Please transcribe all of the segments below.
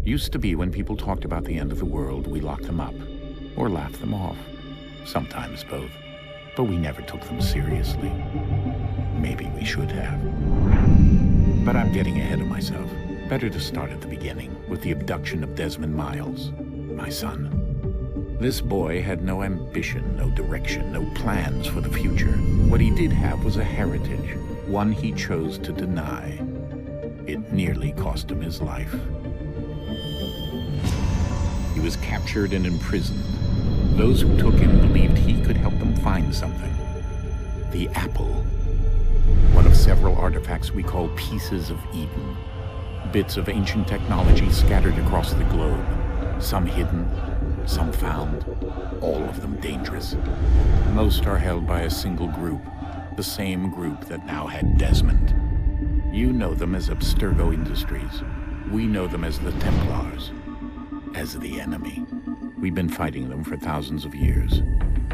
Used to be when people talked about the end of the world, we locked them up, or laughed them off. Sometimes both. But we never took them seriously. Maybe we should have. But I'm getting ahead of myself. Better to start at the beginning, with the abduction of Desmond Miles, my son. This boy had no ambition, no direction, no plans for the future. What he did have was a heritage, one he chose to deny. It nearly cost him his life. He was captured and imprisoned. Those who took him believed he could help them find something. The apple. One of several artifacts we call pieces of Eden. Bits of ancient technology scattered across the globe. Some hidden, some found, all of them dangerous. Most are held by a single group, the same group that now had Desmond. You know them as Abstergo Industries. We know them as the Templars, as the enemy. We've been fighting them for thousands of years,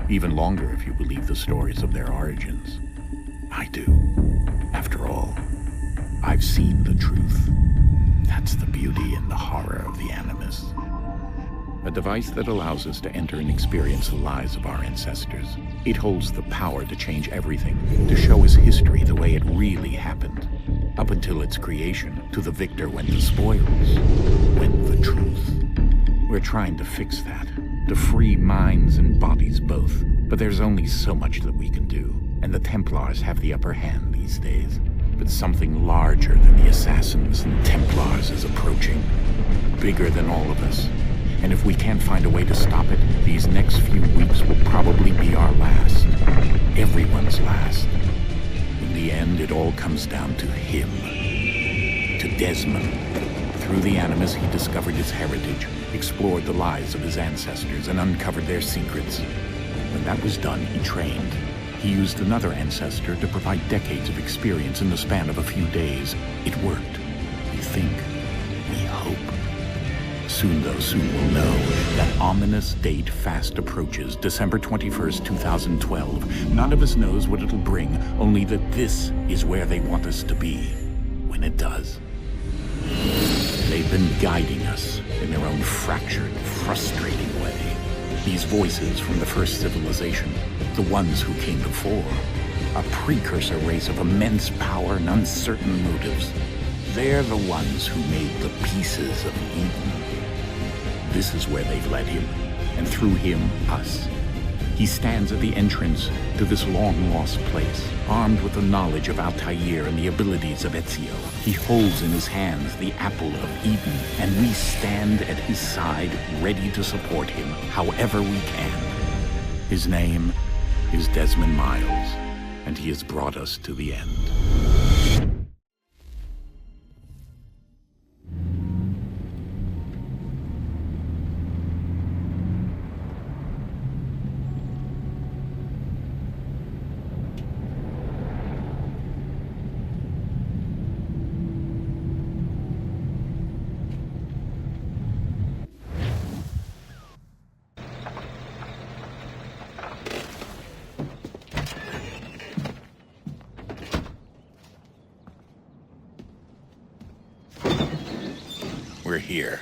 even longer if you believe the stories of their origins. I do. After all, I've seen the truth. That's the beauty and the horror of the Animus. A device that allows us to enter and experience the lives of our ancestors. It holds the power to change everything, to show us history the way it really happened. Up until its creation, to the victor went the spoils, went the truth. We're trying to fix that, to free minds and bodies both. But there's only so much that we can do, and the Templars have the upper hand these days. But something larger than the Assassins and Templars is approaching, bigger than all of us. And if we can't find a way to stop it, these next few weeks will probably be our last. Everyone's last. In the end, it all comes down to him. To Desmond. Through the Animus, he discovered his heritage, explored the lives of his ancestors, and uncovered their secrets. When that was done, he trained. He used another ancestor to provide decades of experience in the span of a few days. It worked. We think. We hope. Soon we'll know. That ominous date fast approaches, December 21st, 2012. None of us knows what it'll bring, only that this is where they want us to be, when it does. They've been guiding us in their own fractured, frustrating way. These voices from the first civilization, the ones who came before, a precursor race of immense power and uncertain motives. They're the ones who made the pieces of Eden. This is where they've led him, and through him, us. He stands at the entrance to this long-lost place, armed with the knowledge of Altair and the abilities of Ezio. He holds in his hands the apple of Eden, and we stand at his side, ready to support him however we can. His name is Desmond Miles, and he has brought us to the end. We're here.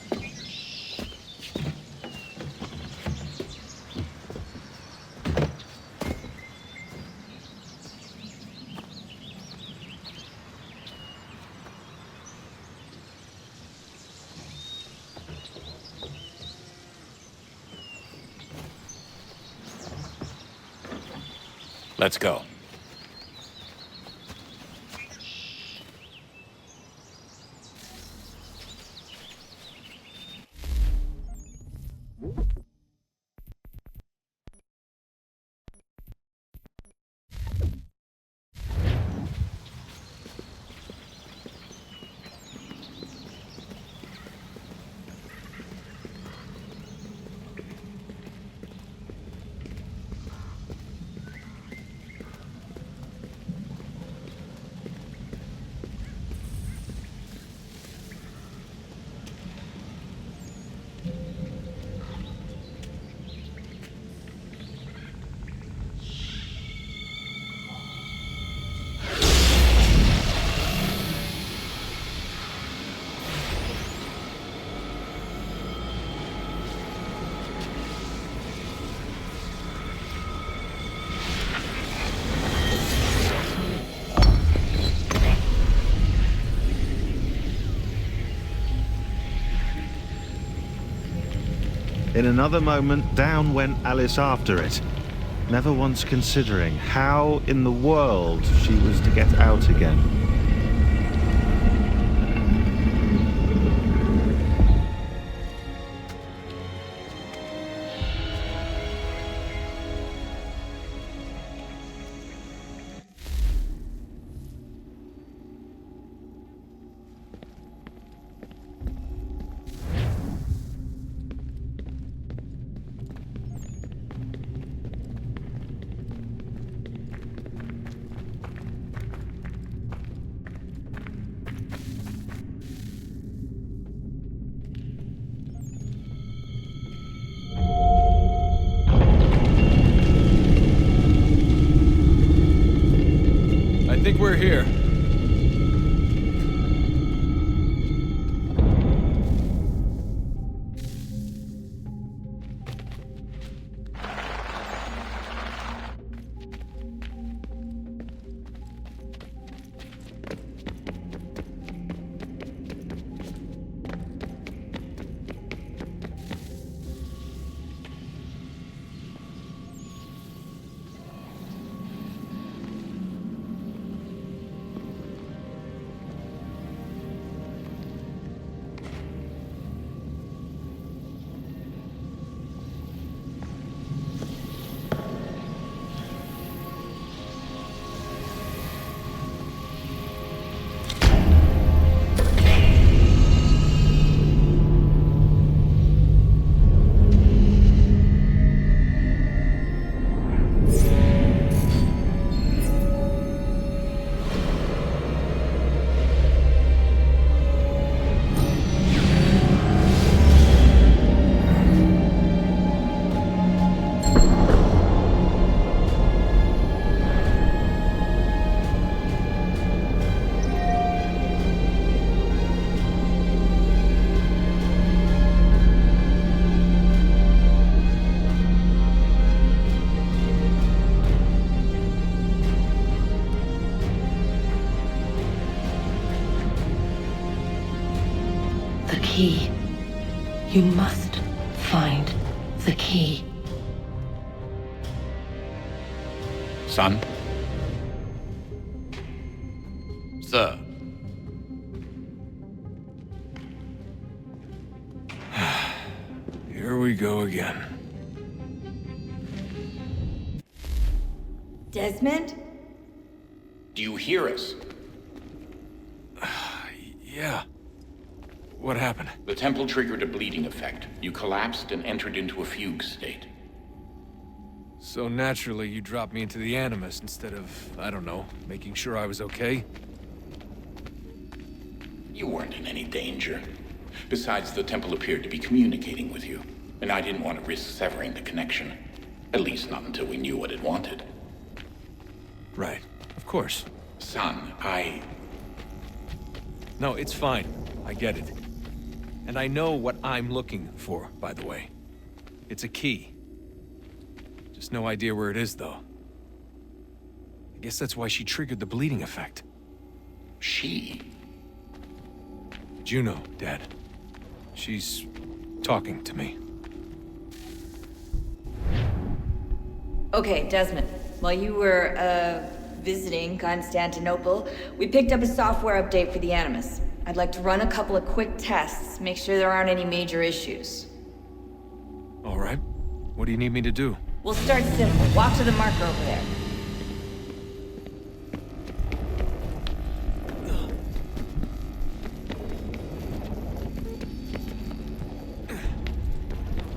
Let's go. In another moment, down went Alice after it, never once considering how in the world she was to get out again. I think we're here. The key. You must find the key. Son? Sir. Here we go again. Desmond? Do you hear us? Yeah. What happened? The temple triggered a bleeding effect. You collapsed and entered into a fugue state. So naturally, you dropped me into the Animus instead of, I don't know, making sure I was okay? You weren't in any danger. Besides, the temple appeared to be communicating with you, and I didn't want to risk severing the connection. At least not until we knew what it wanted. Right. Of course. Son, No, it's fine. I get it. And I know what I'm looking for, by the way. It's a key. Just no idea where it is, though. I guess that's why she triggered the bleeding effect. She? Juno, Dad. She's talking to me. Okay, Desmond. While you were, visiting Constantinople, we picked up a software update for the Animus. I'd like to run a couple of quick tests, make sure there aren't any major issues. All right. What do you need me to do? We'll start simple. Walk to the marker over there.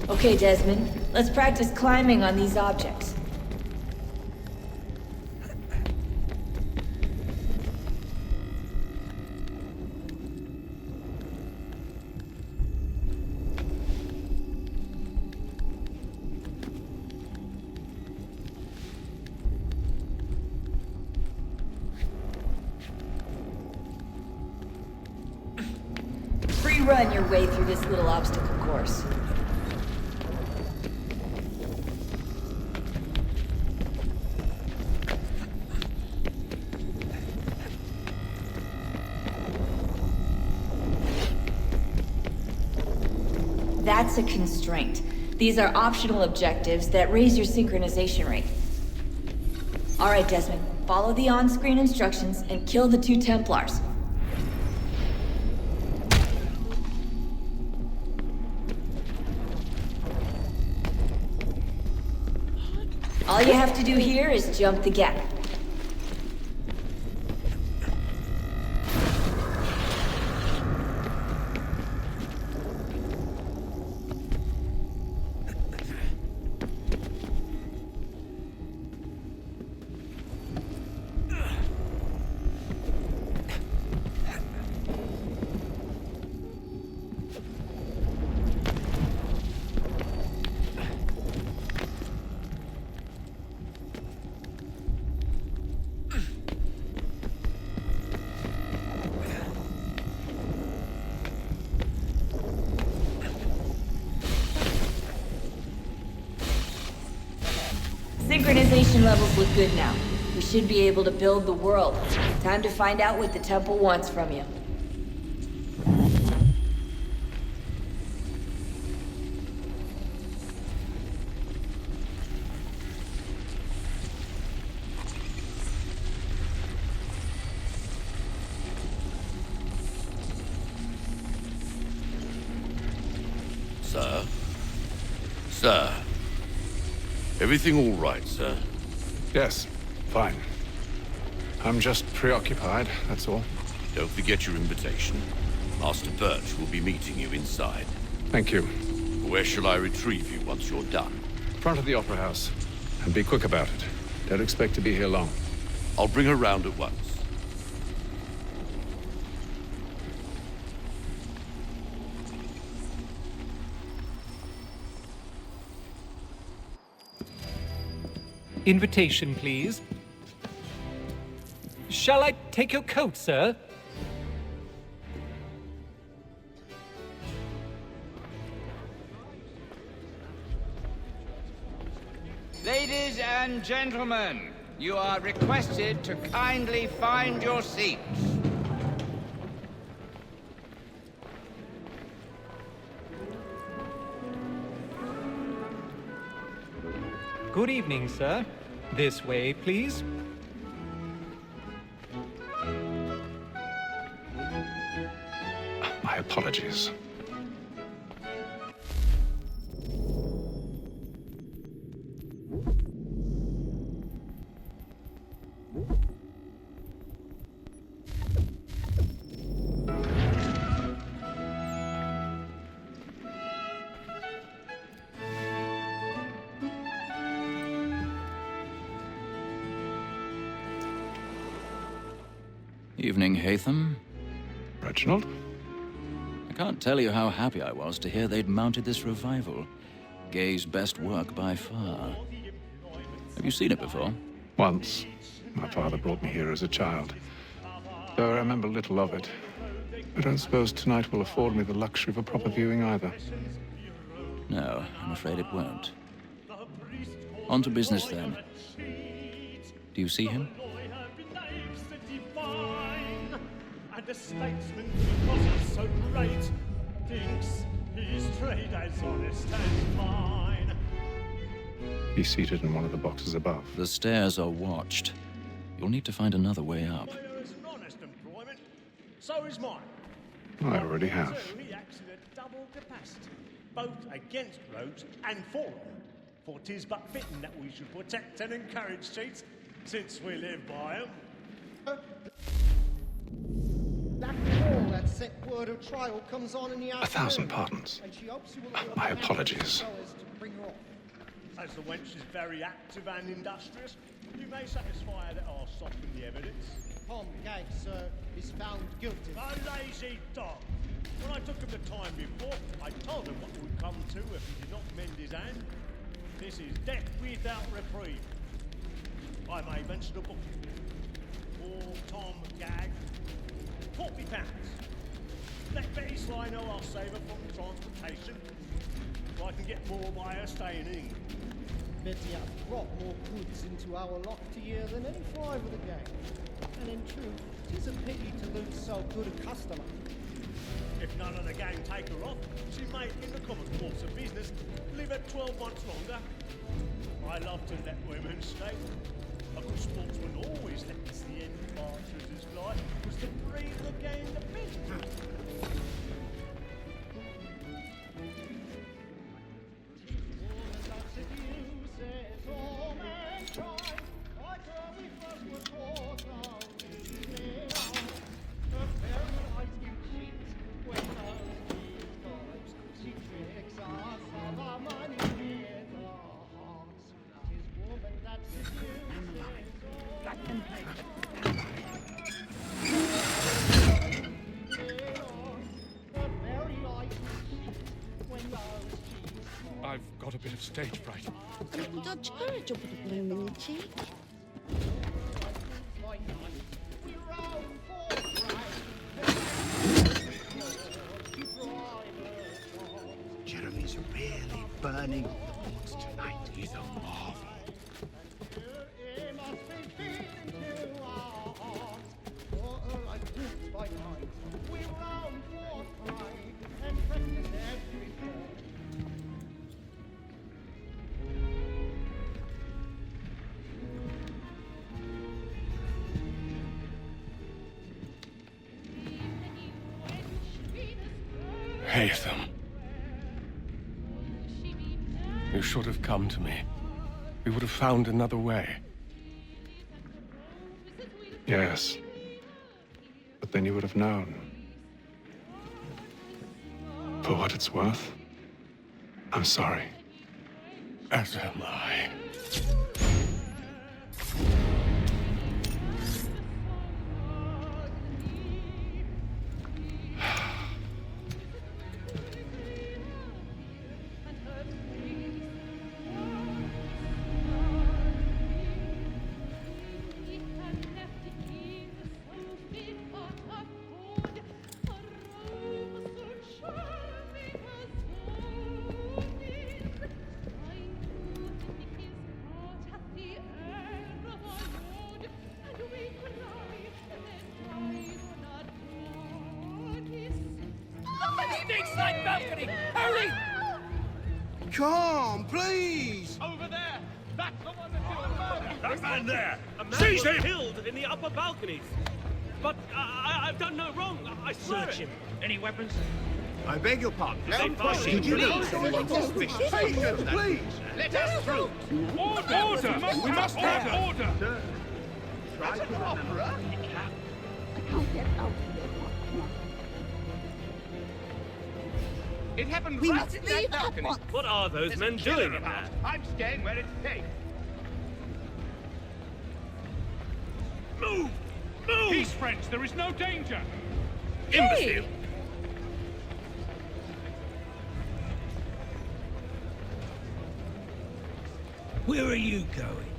Okay, Desmond. Let's practice climbing on these objects. Run your way through this little obstacle course. That's a constraint. These are optional objectives that raise your synchronization rate. Alright, Desmond. Follow the on-screen instructions and kill the 2 Templars. All you have to do here is jump the gap. Synchronization levels look good now. We should be able to build the world. Time to find out what the temple wants from you. Sir? Sir? Everything all right, sir? Yes, fine. I'm just preoccupied, that's all. Don't forget your invitation. Master Birch will be meeting you inside. Thank you. Where shall I retrieve you once you're done? Front of the Opera House. And be quick about it. Don't expect to be here long. I'll bring her round at once. Invitation, please. Shall I take your coat, sir? Ladies and gentlemen, you are requested to kindly find your seats. Good evening, sir. This way, please. My apologies. Evening, Hatham. Reginald? I can't tell you how happy I was to hear they'd mounted this revival. Gay's best work by far. Have you seen it before? Once. My father brought me here as a child. Though I remember little of it. I don't suppose tonight will afford me the luxury of a proper viewing either. No, I'm afraid it won't. On to business, then. Do you see him? And a statesman, because he's so great, thinks his trade as honest as mine. He's seated in one of the boxes above. The stairs are watched. You'll need to find another way up. It's an honest employment. So is mine. I already have. So he acts in a double capacity, both against rogues and for them. For 'tis but fitting that we should protect and encourage cheats, since we live by 'em. That set word of trial comes on in the afternoon. 1,000 pardons. And she hopes you will My apologies. so as to bring her off. As the wench is very active and industrious, you may satisfy her that I'll soften the evidence. Tom Gag, sir, is found guilty. A lazy dog. When I took him the time before, I told him what would come to if he did not mend his hand. This is death without reprieve. I may mention a book. For Tom Gag, £40. Let Betty Sly know I'll save her from transportation, so I can get more by her staying in. Betty has brought more goods into our locked year than any five of the gang. And in truth, 'tis a pity to lose so good a customer. If none of the gang take her off, she may, in the common course of business, live at 12 months longer. I love to let women stay. A good sportsman always lets the end of partridge's life was to breathe the game the best. I've got a bit of stage fright. A little Dutch courage will put a bloom in your cheek. Jeremy's really burning the boards tonight. He's a marvel. Haytham. You should have come to me. We would have found another way. Yes. But then you would have known. For what it's worth, I'm sorry. As am I. Hurry! Come, please! Over there! That's the one that did the murder! That man there! A man Seize was him! killed in the upper balconies. But I've done no wrong. I swear Search it. him. Any weapons? I beg your pardon. Did you Patience, please. Let us through! Order! We must have order! Try to remember. I can't get out of here. It happened We right must in leave that at balcony. once. What are those There's men a killer doing in about. there? I'm staying where it's safe. Move! Move! Peace, friends. There is no danger. Imbecile! Where are you going?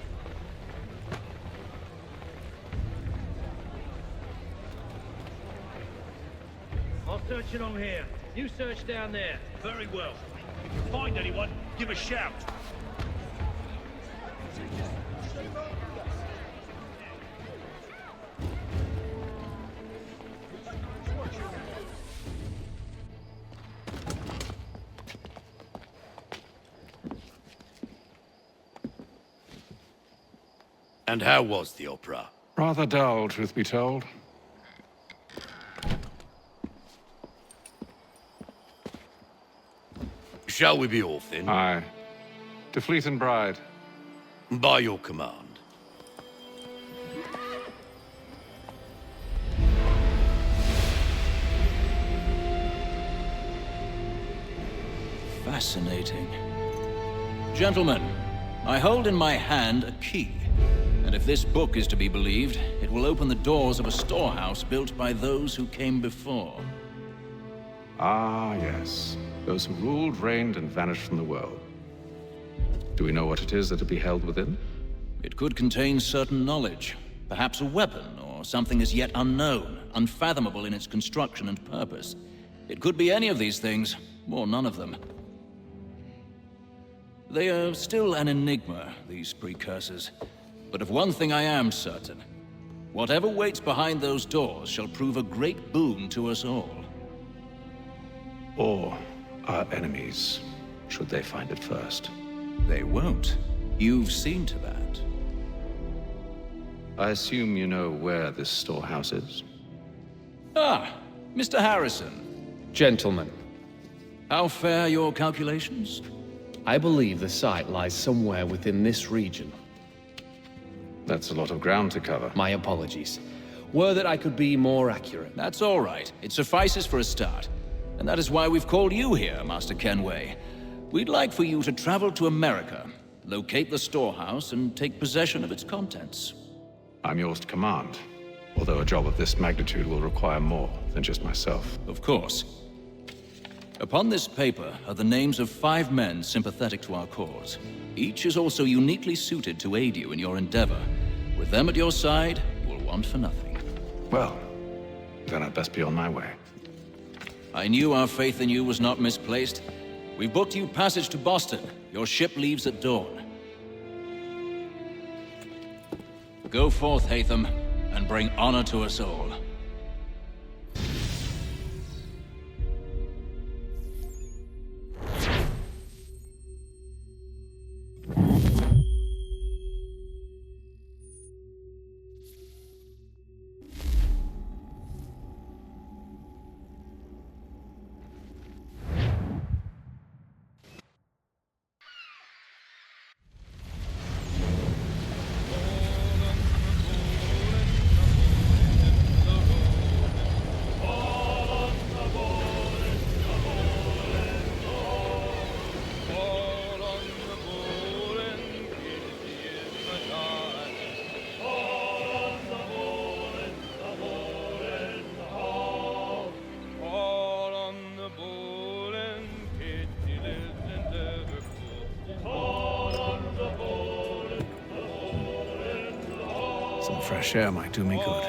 I'll search along here. You search down there. Very well. If you find anyone, give a shout. And how was the opera? Rather dull, truth be told. Shall we be off then? Aye. To Fleet and Bride. By your command. Fascinating. Gentlemen, I hold in my hand a key. And if this book is to be believed, it will open the doors of a storehouse built by those who came before. Ah, yes. Those who ruled, reigned, and vanished from the world. Do we know what it is that will be held within? It could contain certain knowledge, perhaps a weapon, or something as yet unknown, unfathomable in its construction and purpose. It could be any of these things, or none of them. They are still an enigma, these precursors. But of one thing I am certain. Whatever waits behind those doors shall prove a great boon to us all. Or our enemies, should they find it first. They won't. You've seen to that. I assume you know where this storehouse is? Ah, Mr. Harrison. Gentlemen, How fare your calculations? I believe the site lies somewhere within this region. That's a lot of ground to cover. My apologies. Were that I could be more accurate. That's all right. It suffices for a start. And that is why we've called you here, Master Kenway. We'd like for you to travel to America, locate the storehouse, and take possession of its contents. I'm yours to command, although a job of this magnitude will require more than just myself. Of course. Upon this paper are the names of 5 men sympathetic to our cause. Each is also uniquely suited to aid you in your endeavor. With them at your side, you will want for nothing. Well, then I'd best be on my way. I knew our faith in you was not misplaced. We've booked you passage to Boston. Your ship leaves at dawn. Go forth, Hatham, and bring honor to us all. Some fresh air might do me good.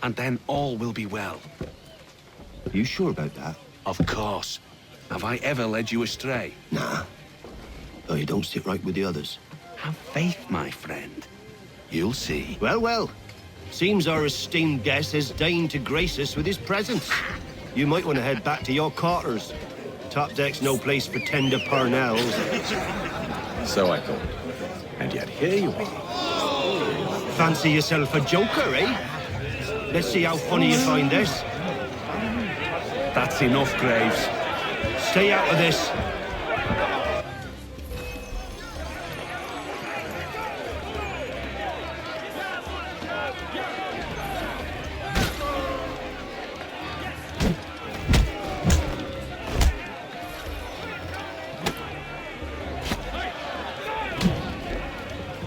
And then all will be well. You sure about that? Of course. Have I ever led you astray? Nah. Oh, you don't sit right with the others. Have faith, my friend. You'll see. Well, well. Seems our esteemed guest has deigned to grace us with his presence. You might want to head back to your quarters. Top deck's no place for tender parnells. So I thought. And yet here you are. Fancy yourself a joker, eh? Let's see how funny you find this. That's enough, Graves. Stay out of this.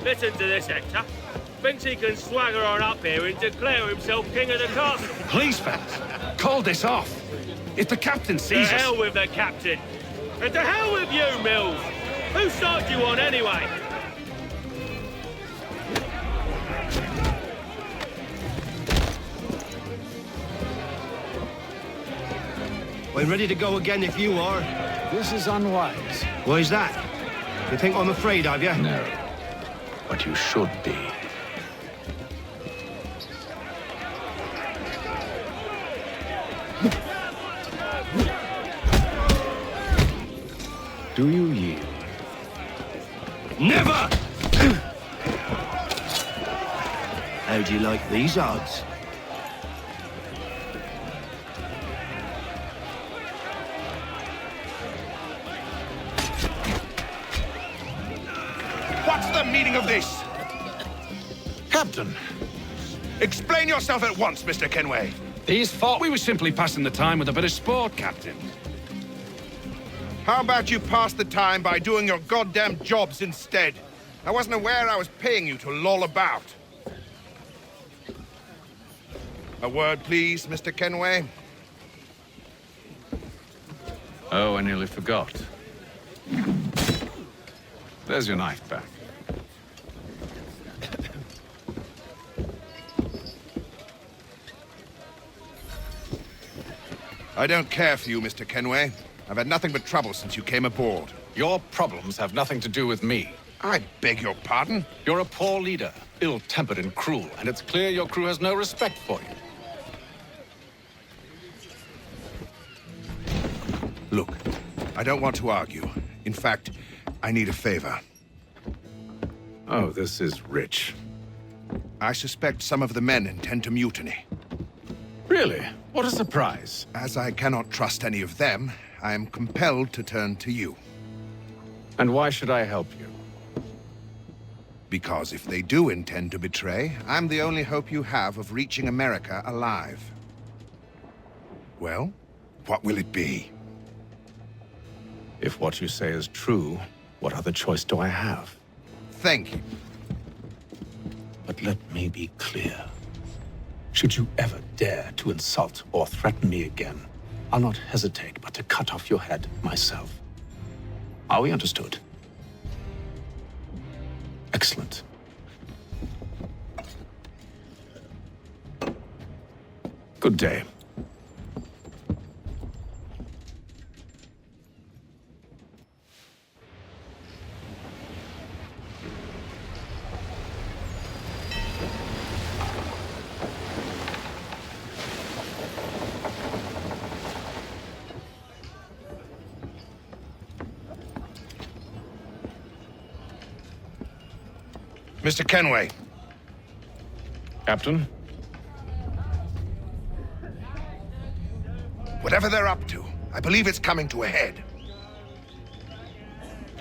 Listen to this, Hector. Thinks he can swagger on up here and declare himself king of the castle. Please, fellas, call this off. If the captain sees us... To hell with the captain. And to hell with you, Mills. Whose side do you on, anyway? I'm ready to go again if you are. This is unwise. Why's that? You think I'm afraid of you? No. But you should be. Do you yield? Never! How do you like these odds? What's the meaning of this? Captain, Explain yourself at once, Mr. Kenway. these thought we were simply passing the time with a bit of sport, Captain. How about you pass the time by doing your goddamn jobs instead? I wasn't aware I was paying you to loll about. A word, please, Mr. Kenway. Oh, I nearly forgot. There's your knife back. I don't care for you, Mr. Kenway. I've had nothing but trouble since you came aboard. Your problems have nothing to do with me. I beg your pardon? You're a poor leader, ill-tempered and cruel, and it's clear your crew has no respect for you. Look, I don't want to argue. In fact, I need a favor. Oh, this is rich. I suspect some of the men intend to mutiny. Really? What a surprise. As I cannot trust any of them, I am compelled to turn to you. And why should I help you? Because if they do intend to betray, I'm the only hope you have of reaching America alive. Well, what will it be? If what you say is true, what other choice do I have? Thank you. But let me be clear. Should you ever dare to insult or threaten me again, I'll not hesitate but to cut off your head myself. Are we understood? Excellent. Good day. Mr. Kenway. Captain? Whatever they're up to, I believe it's coming to a head.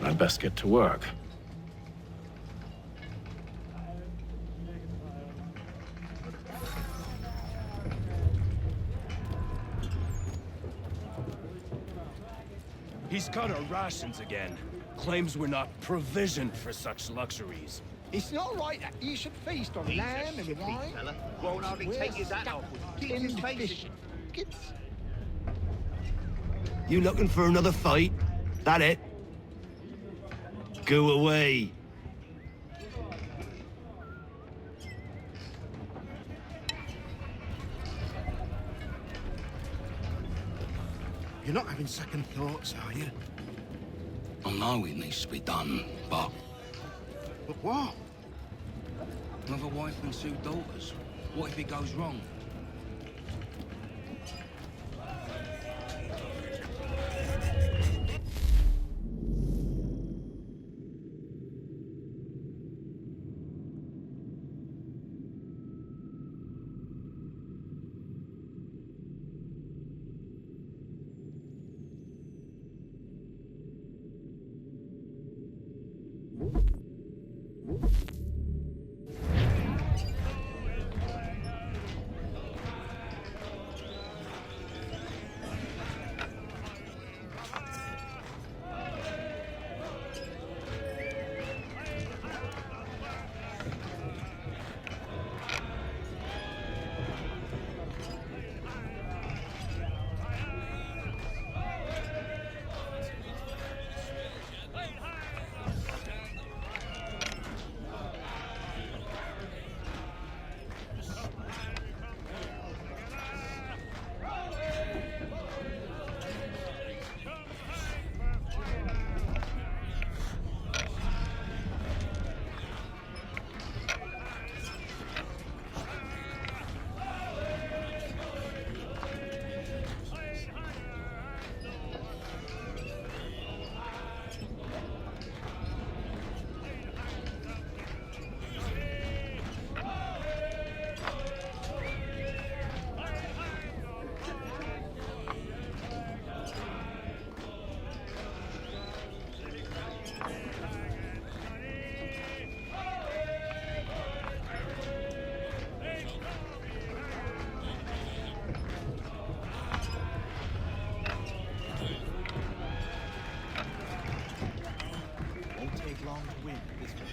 I'd best get to work. He's cut our rations again. Claims we're not provisioned for such luxuries. It's not right that you should feast on lamb and wine. Won't hardly take you that off. Keep his face. You looking for another fight? That it? Go away. You're not having second thoughts, are you? I know it needs to be done, but... But what? Another wife and 2 daughters. What if it goes wrong? Won't take long to win this one.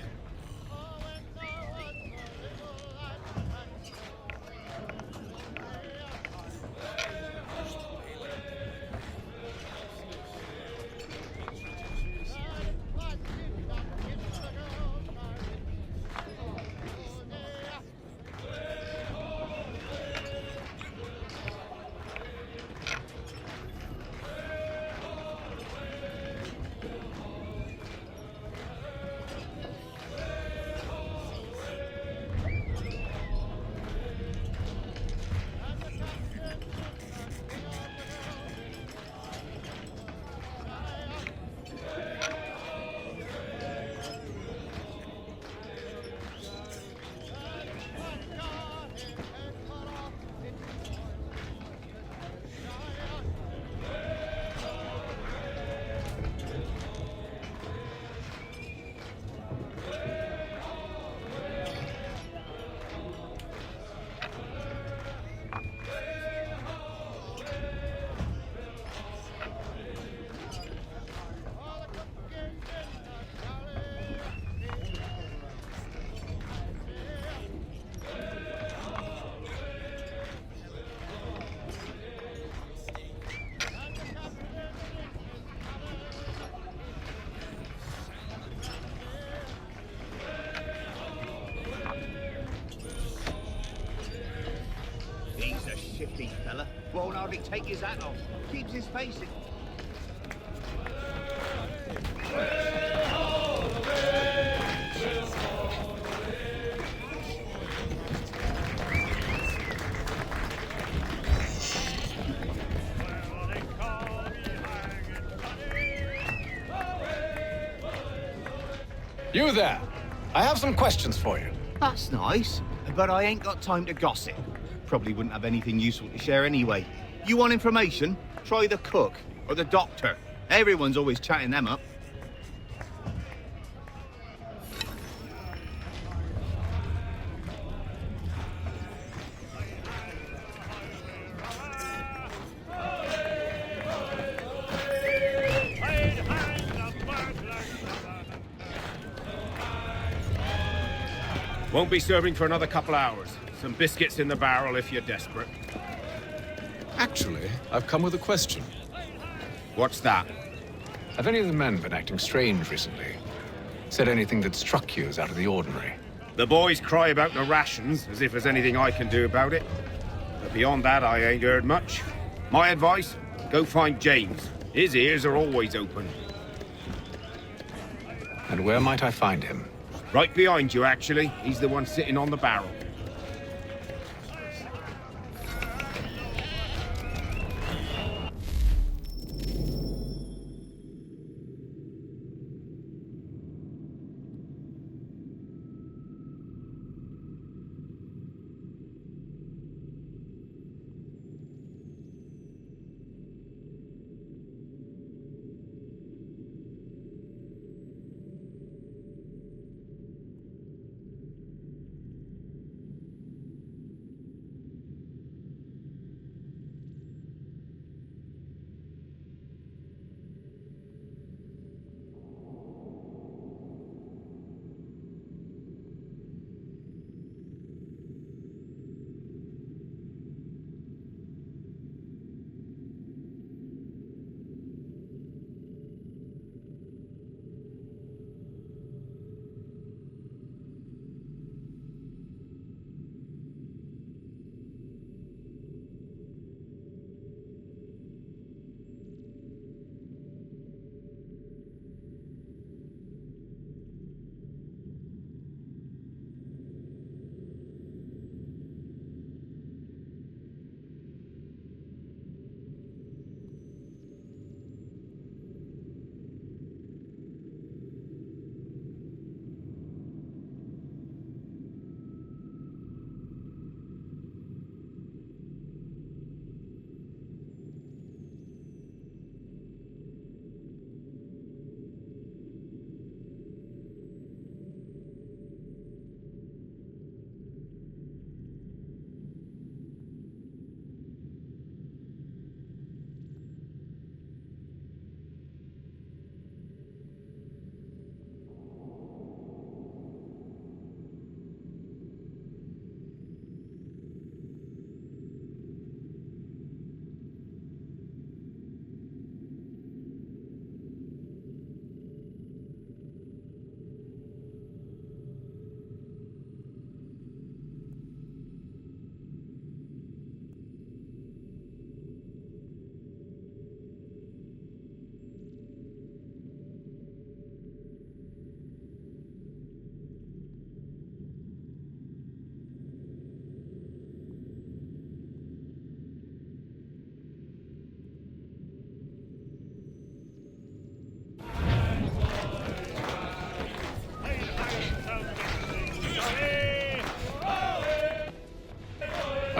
He's a shifty fella. Won't hardly take his hat off. Keeps his face in. You there! I have some questions for you. That's nice, but I ain't got time to gossip. Probably wouldn't have anything useful to share anyway. You want information? Try the cook or the doctor. Everyone's always chatting them up. Won't be serving for another couple hours. Some biscuits in the barrel if you're desperate. Actually, I've come with a question. What's that? Have any of the men been acting strange recently? Said anything that struck you as out of the ordinary? The boys cry about the rations, as if there's anything I can do about it. But beyond that, I ain't heard much. My advice? Go find James. His ears are always open. And where might I find him? Right behind you, actually. He's the one sitting on the barrel.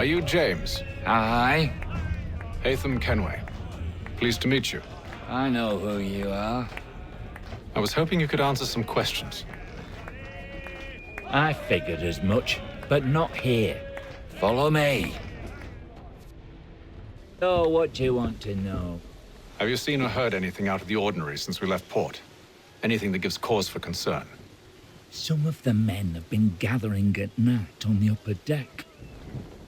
Are you James? Aye. Hatham Kenway. Pleased to meet you. I know who you are. I was hoping you could answer some questions. I figured as much, but not here. Follow me. So, what do you want to know? Have you seen or heard anything out of the ordinary since we left port? Anything that gives cause for concern? Some of the men have been gathering at night on the upper deck.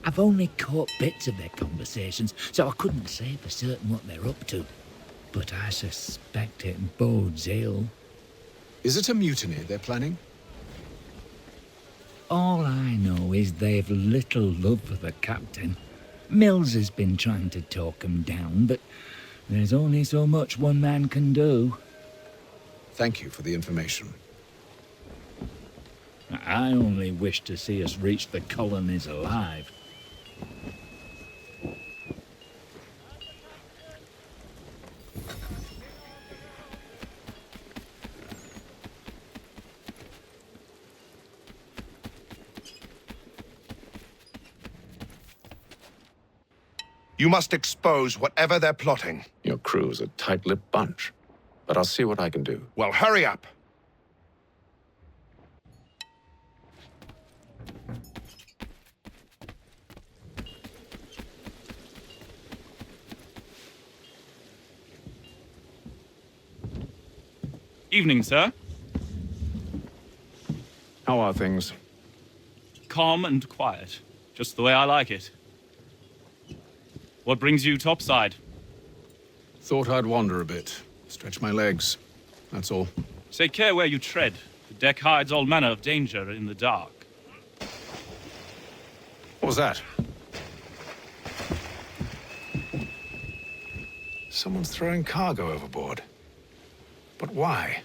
I've only caught bits of their conversations, so I couldn't say for certain what they're up to. But I suspect it bodes ill. Is it a mutiny they're planning? All I know is they've little love for the captain. Mills has been trying to talk 'em down, but there's only so much one man can do. Thank you for the information. I only wish to see us reach the colonies alive. You must expose whatever they're plotting. Your crew is a tight-lipped bunch, but I'll see what I can do. Well, hurry up. Evening, sir. How are things? Calm and quiet. Just the way I like it. What brings you topside? Thought I'd wander a bit. Stretch my legs. That's all. Take care where you tread. The deck hides all manner of danger in the dark. What was that? Someone's throwing cargo overboard. But why?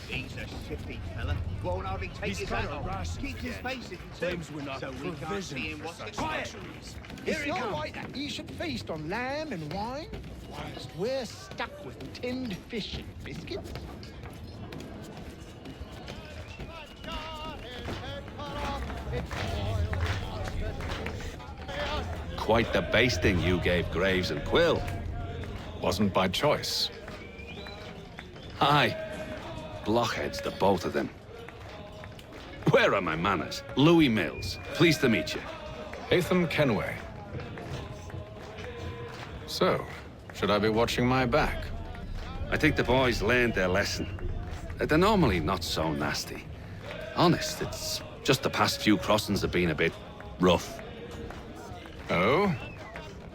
He's a shifty fella. Won't hardly take his hat off. Keeps his face in Claims we're not so we can't see him what's the quiet. Here It's he not comes. right that you should feast on lamb and wine, whilst we're stuck with tinned fish and biscuits. Quite the basting you gave Graves and Quill. Wasn't by choice. Aye. Blockheads, the both of them. Where are my manners? Louis Mills. Pleased to meet you. Hatham Kenway. So, should I be watching my back? I think the boys learned their lesson. They're normally not so nasty. Honest, it's just the past few crossings have been a bit rough. Oh?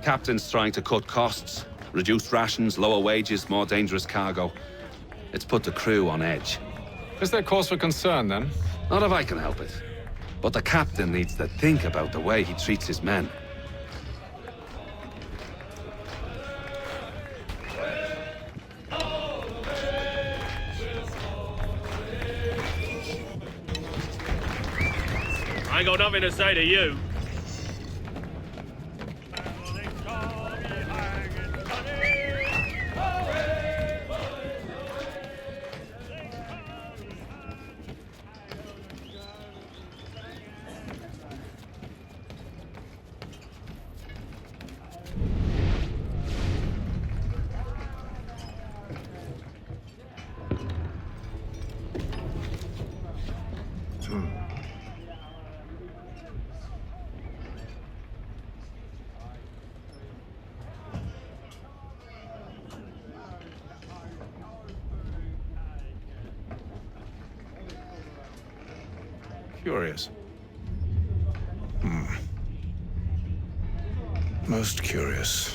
Captain's trying to cut costs. Reduced rations, lower wages, more dangerous cargo. It's put the crew on edge. Is there cause for concern, then? Not if I can help it. But the captain needs to think about the way he treats his men. I ain't got nothing to say to you. Curious. Most curious.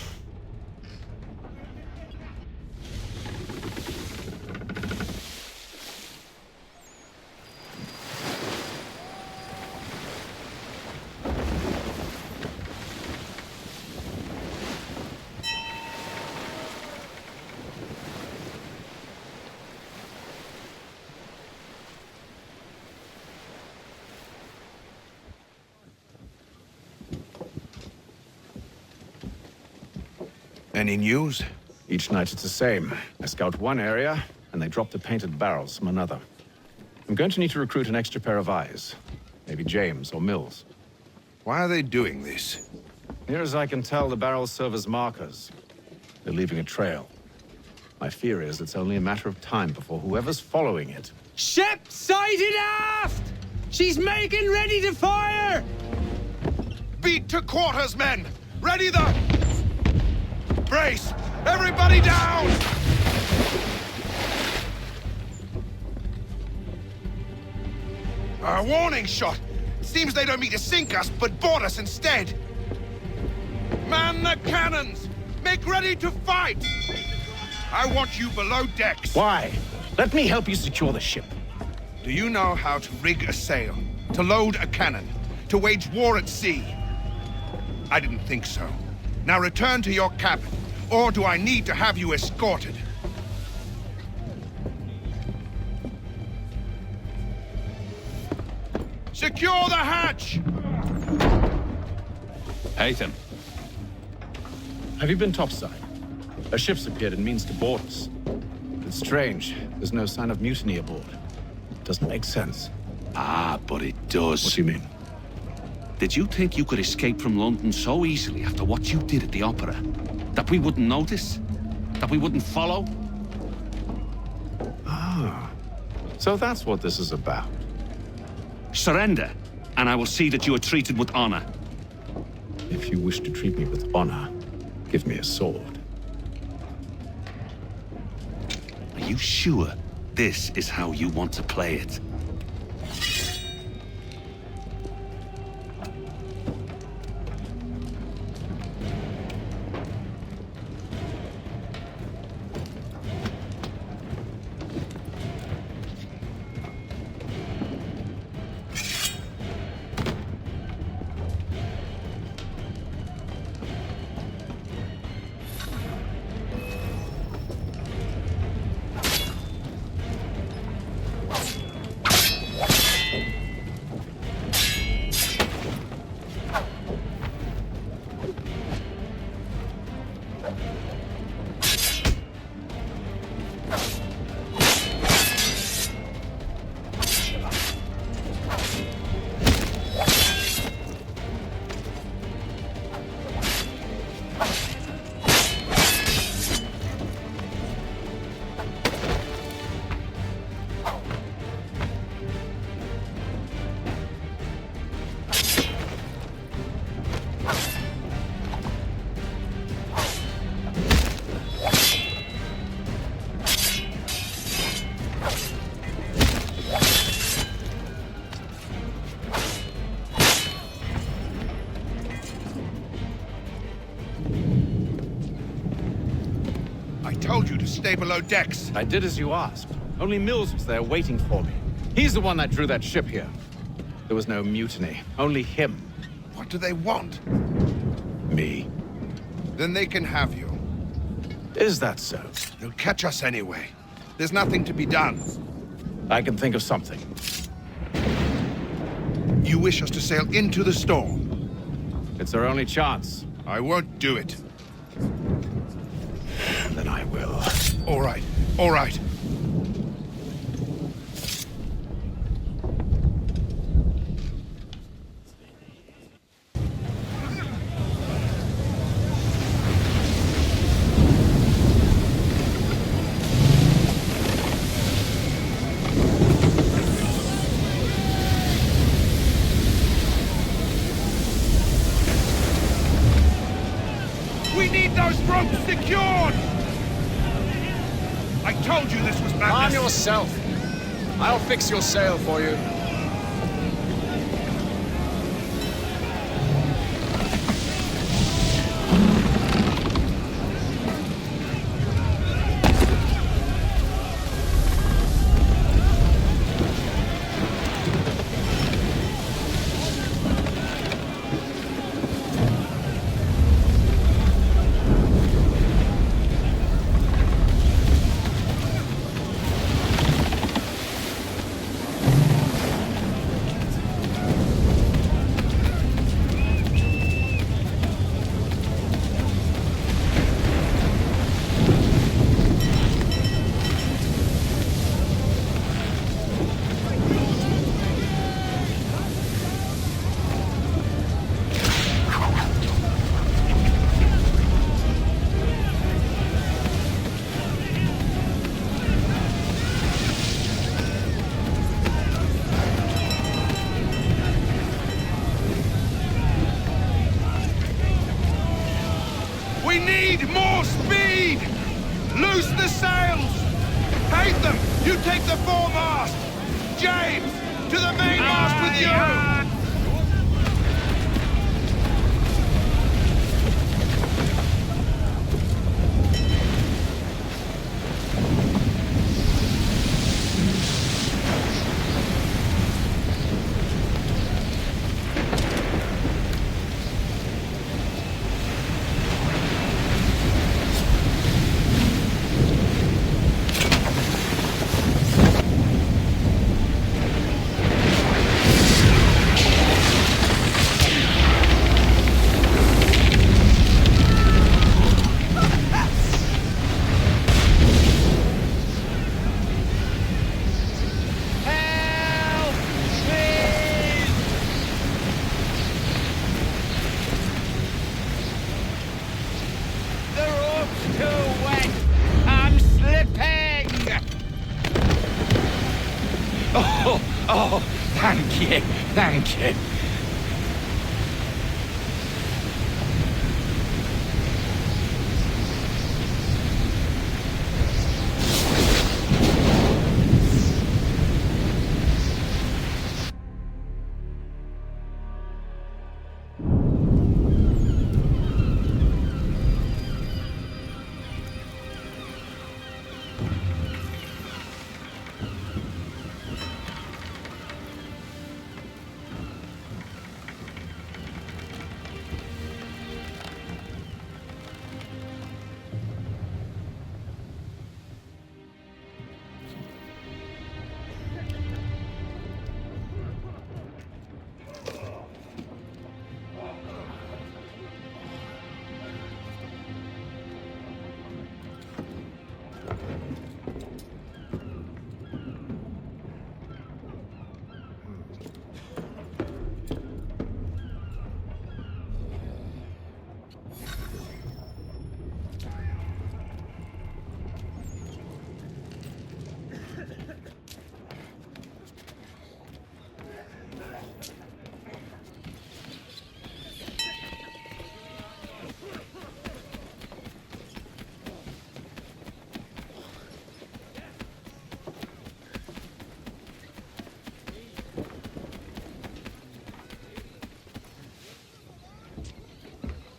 Any news? Each night it's the same. I scout one area, and they dropped the painted barrels from another. I'm going to need to recruit an extra pair of eyes. Maybe James or Mills. Why are they doing this? Near as I can tell, the barrels serve as markers. They're leaving a trail. My fear is it's only a matter of time before whoever's following it... Ship sighted aft! She's making ready to fire! Beat to quarters, men! Ready the... Brace! Everybody down! A warning shot! Seems they don't mean to sink us, but board us instead! Man the cannons! Make ready to fight! I want you below decks. Why? Let me help you secure the ship. Do you know how to rig a sail? To load a cannon? To wage war at sea? I didn't think so. Now return to your cabin, or do I need to have you escorted? Secure the hatch! Haytham. Have you been topside? A ship's appeared and means to board us. It's strange. There's no sign of mutiny aboard. Doesn't make sense. Ah, but it does. What do you mean? Did you think you could escape from London so easily after what you did at the opera? That we wouldn't notice? That we wouldn't follow? Ah. So that's what this is about. Surrender, and I will see that you are treated with honor. If you wish to treat me with honor, give me a sword. Are you sure this is how you want to play it? Stay below decks. I did as you asked. Only Mills was there waiting for me. He's the one that drew that ship here. There was no mutiny, only him. What do they want? Me. Then they can have you. Is that so? They'll catch us anyway. There's nothing to be done. I can think of something. You wish us to sail into the storm? It's our only chance. I won't do it. Then I will. All right, all right. We need those ropes secured! I told you this was madness! Calm yourself. I'll fix your sail for you. We need more speed! Loose the sails! Hate them! You take the foremast! James, to the mainmast with you! Oh, thank you, thank you.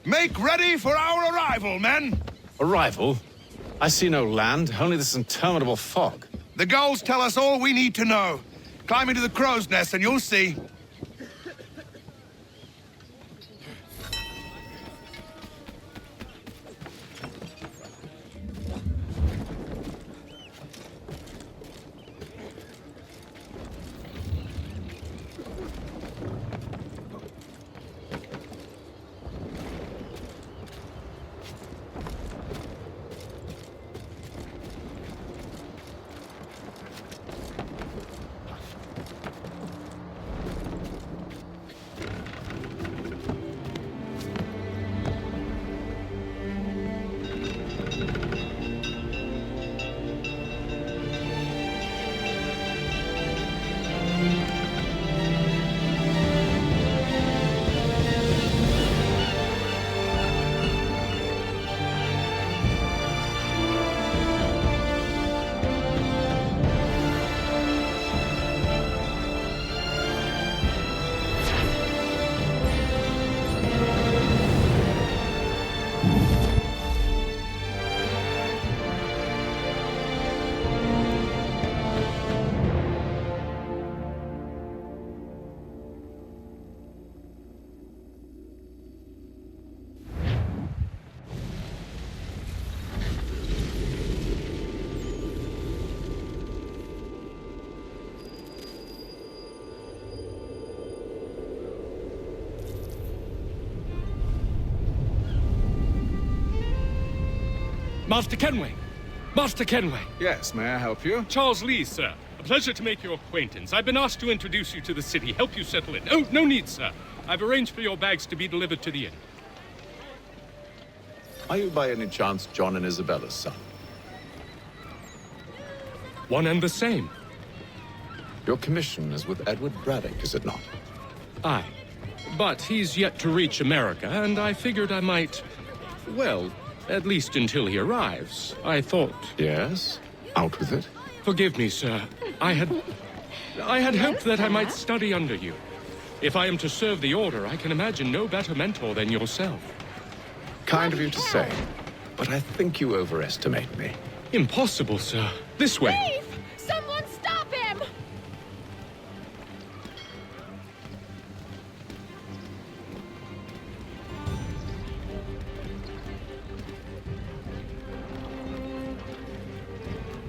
Make ready for our arrival, men! Arrival? I see no land, only this interminable fog. The gulls tell us all we need to know. Climb into the crow's nest and you'll see. Master Kenway! Master Kenway! Yes, may I help you? Charles Lee, sir. A pleasure to make your acquaintance. I've been asked to introduce you to the city, help you settle in. Oh, no need, sir. I've arranged for your bags to be delivered to the inn. Are you by any chance John and Isabella's son? One and the same. Your commission is with Edward Braddock, is it not? Aye. But he's yet to reach America, and I figured I might Well, at least until he arrives, I thought. Yes? Out with it. Forgive me, sir. I had hoped that I might study under you. If I am to serve the Order, I can imagine no better mentor than yourself. Kind of you to say, but I think you overestimate me. Impossible, sir. This way. Thief! Someone stop him!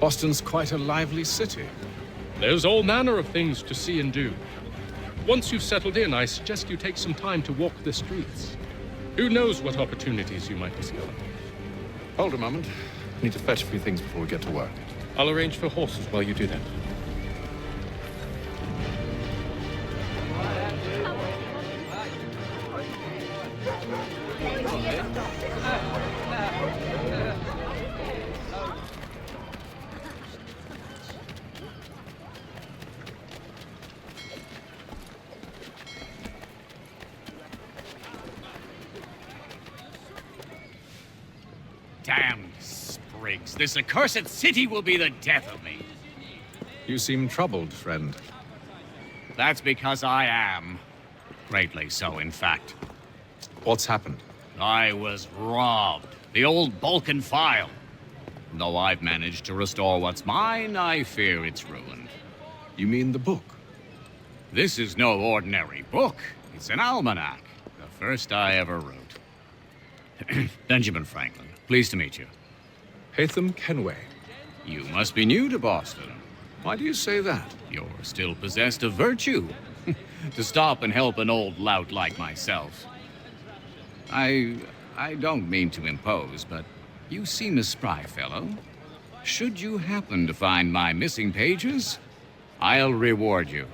Boston's quite a lively city. There's all manner of things to see and do. Once you've settled in, I suggest you take some time to walk the streets. Who knows what opportunities you might discover. Hold a moment. I need to fetch a few things before we get to work. I'll arrange for horses while you do that. Damn sprigs. This accursed city will be the death of me. You seem troubled, friend. That's because I am. Greatly so, in fact. What's happened? I was robbed. The old Balkan file. Though I've managed to restore what's mine, I fear it's ruined. You mean the book? This is no ordinary book. It's an almanac. The first I ever wrote. Benjamin Franklin, pleased to meet you. Hatham Kenway. You must be new to Boston. Why do you say that? You're still possessed of virtue. To stop and help an old lout like myself. I don't mean to impose, but you seem a spry fellow. Should you happen to find my missing pages, I'll reward you.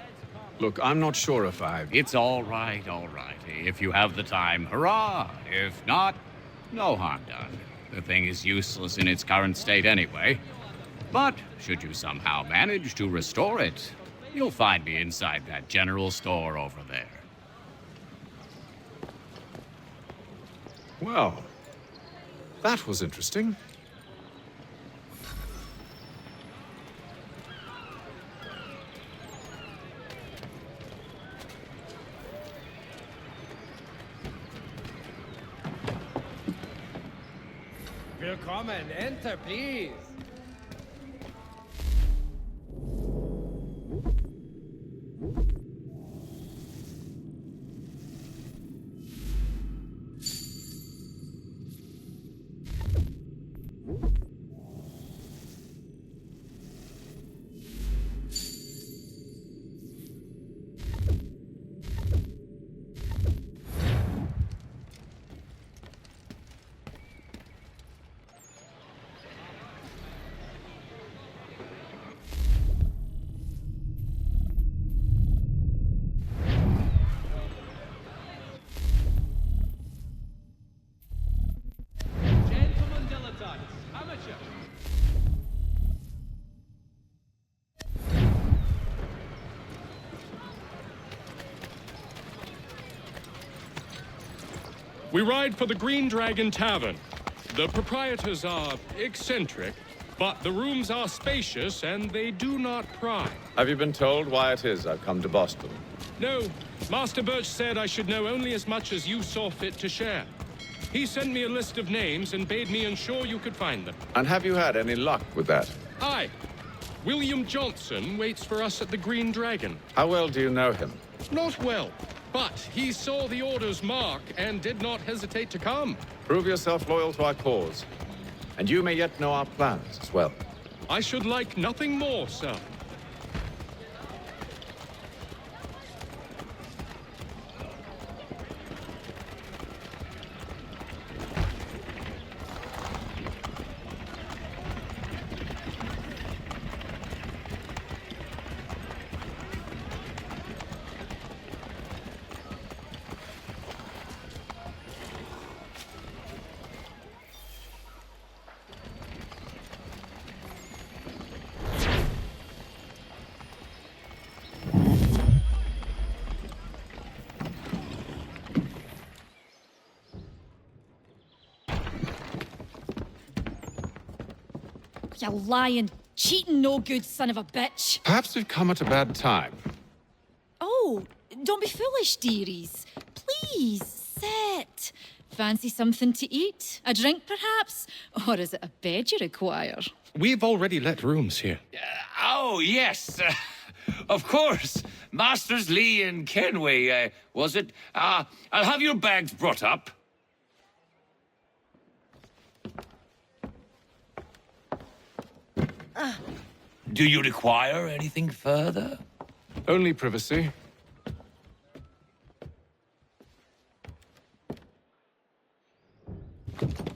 Look, I'm not sure if I've... It's all right. If you have the time, hurrah! If not, no harm done. The thing is useless in its current state anyway. But should you somehow manage to restore it, you'll find me inside that general store over there. Well, that was interesting. Willkommen, enter, please. We ride for the Green Dragon Tavern. The proprietors are eccentric, but the rooms are spacious and they do not pry. Have you been told why it is I've come to Boston? No, Master Birch said I should know only as much as you saw fit to share. He sent me a list of names and bade me ensure you could find them. And have you had any luck with that? Aye. William Johnson waits for us at the Green Dragon. How well do you know him? Not well, but he saw the Order's mark and did not hesitate to come. Prove yourself loyal to our cause. And you may yet know our plans as well. I should like nothing more, sir. You lying, cheating, no good son of a bitch. Perhaps we've come at a bad time. Oh, don't be foolish, dearies. Please, sit. Fancy something to eat? A drink, perhaps? Or is it a bed you require? We've already let rooms here. Oh, yes. Of course. Masters Lee and Kenway, was it? I'll have your bags brought up. Do you require anything further? Only privacy.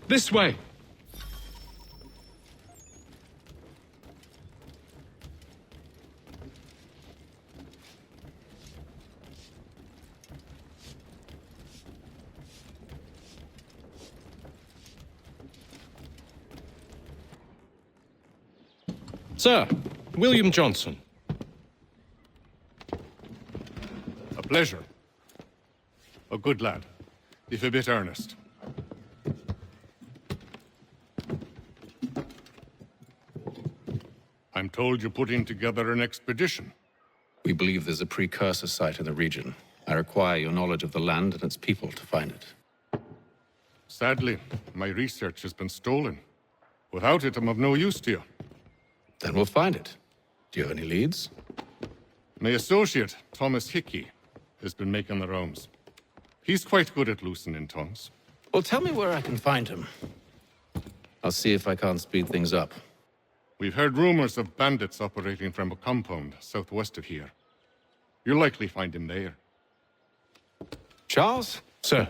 This way. Sir, William Johnson. A pleasure. A good lad, if a bit earnest. I'm told you're putting together an expedition. We believe there's a precursor site in the region. I require your knowledge of the land and its people to find it. Sadly, my research has been stolen. Without it, I'm of no use to you. Then we'll find it. Do you have any leads? My associate, Thomas Hickey, has been making the rounds. He's quite good at loosening tongues. Well, tell me where I can find him. I'll see if I can't speed things up. We've heard rumors of bandits operating from a compound southwest of here. You'll likely find him there. Charles? Sir.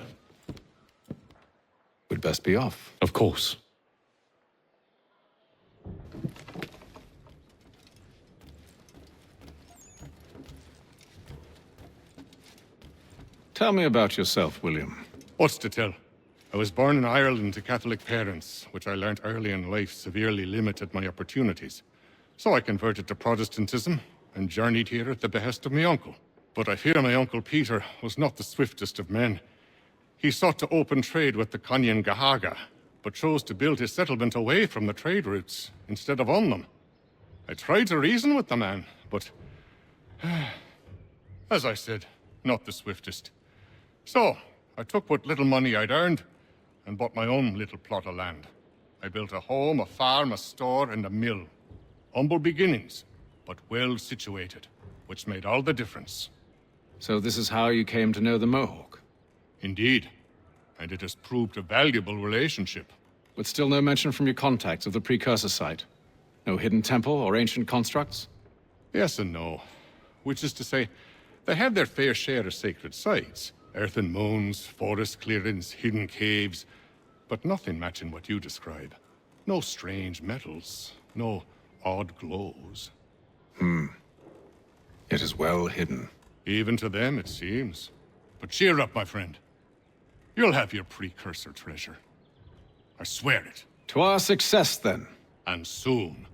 We'd best be off. Of course. Tell me about yourself, William. What's to tell? I was born in Ireland to Catholic parents, which I learnt early in life severely limited my opportunities. So I converted to Protestantism and journeyed here at the behest of my uncle. But I fear my uncle Peter was not the swiftest of men. He sought to open trade with the Conyan Gahaga, but chose to build his settlement away from the trade routes instead of on them. I tried to reason with the man, but as I said, not the swiftest. So, I took what little money I'd earned and bought my own little plot of land. I built a home, a farm, a store, and a mill. Humble beginnings, but well situated, which made all the difference. So this is how you came to know the Mohawk? Indeed, and it has proved a valuable relationship. But still no mention from your contacts of the precursor site? No hidden temple or ancient constructs? Yes and no. Which is to say, they have their fair share of sacred sites. Earthen mounds, forest clearings, hidden caves, but nothing matching what you describe. No strange metals, no odd glows. It is well hidden. Even to them, it seems. But cheer up, my friend. You'll have your precursor treasure. I swear it. To our success, then. And soon.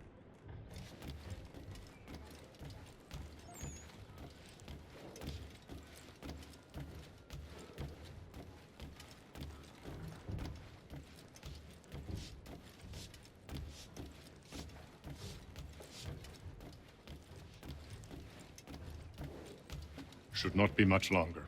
Should not be much longer.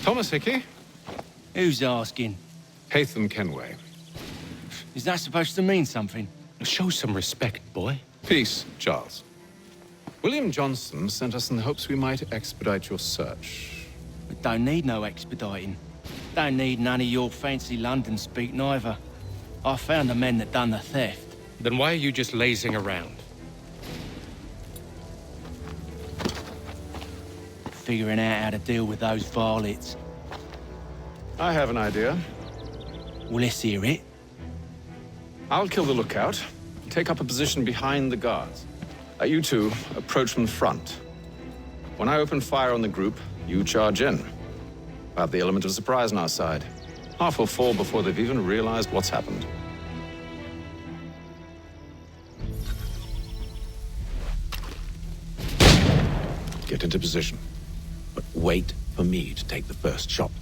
Thomas Hickey? Who's asking? Haytham Kenway. Is that supposed to mean something? Show some respect, boy. Peace, Charles. William Johnson sent us in the hopes we might expedite your search. We don't need no expediting. Don't need none of your fancy London speak neither. I found the men that done the theft. Then why are you just lazing around? figuring out how to deal with those varlets. I have an idea. Well, let's hear it. I'll kill the lookout, take up a position behind the guards. You two approach from the front. When I open fire on the group, you charge in. We'll have the element of surprise on our side. Half will fall before they've even realized what's happened. Get into position, but wait for me to take the first shot.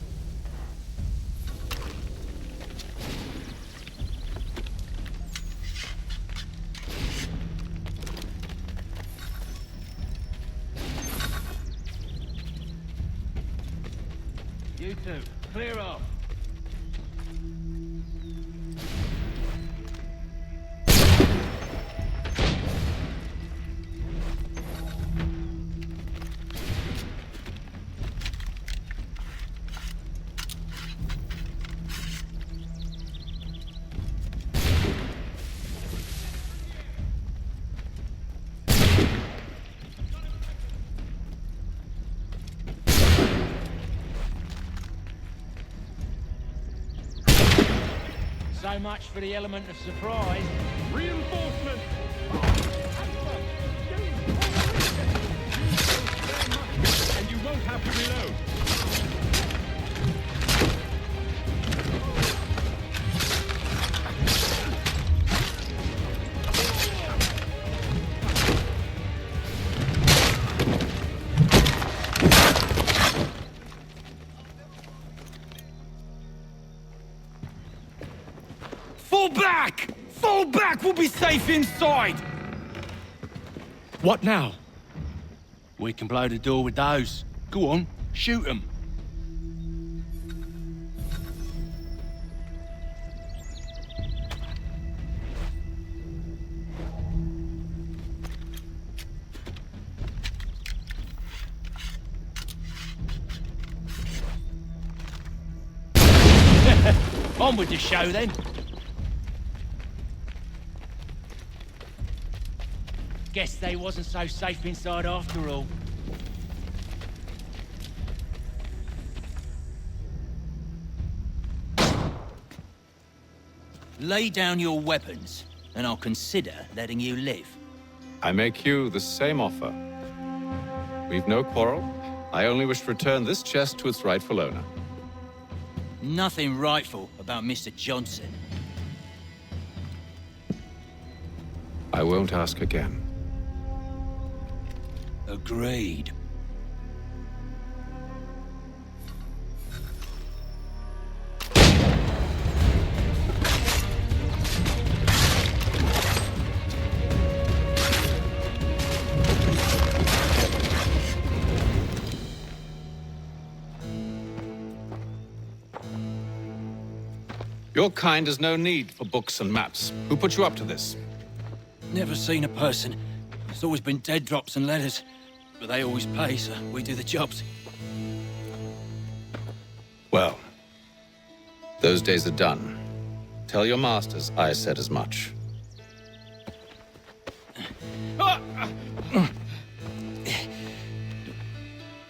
You two, clear off. So much for the element of surprise. Reinforcement! And you won't have to reload. Fall back! Fall back! We'll be safe inside! What now? We can blow the door with those. Go on, shoot them. On with the show then. Guess they wasn't so safe inside after all. Lay down your weapons, and I'll consider letting you live. I make you the same offer. We've no quarrel. I only wish to return this chest to its rightful owner. Nothing rightful about Mr. Johnson. I won't ask again. Agreed. Your kind has no need for books and maps. Who put you up to this? Never seen a person. It's always been dead drops and letters. But they always pay, so we do the jobs. Well, those days are done. Tell your masters I said as much.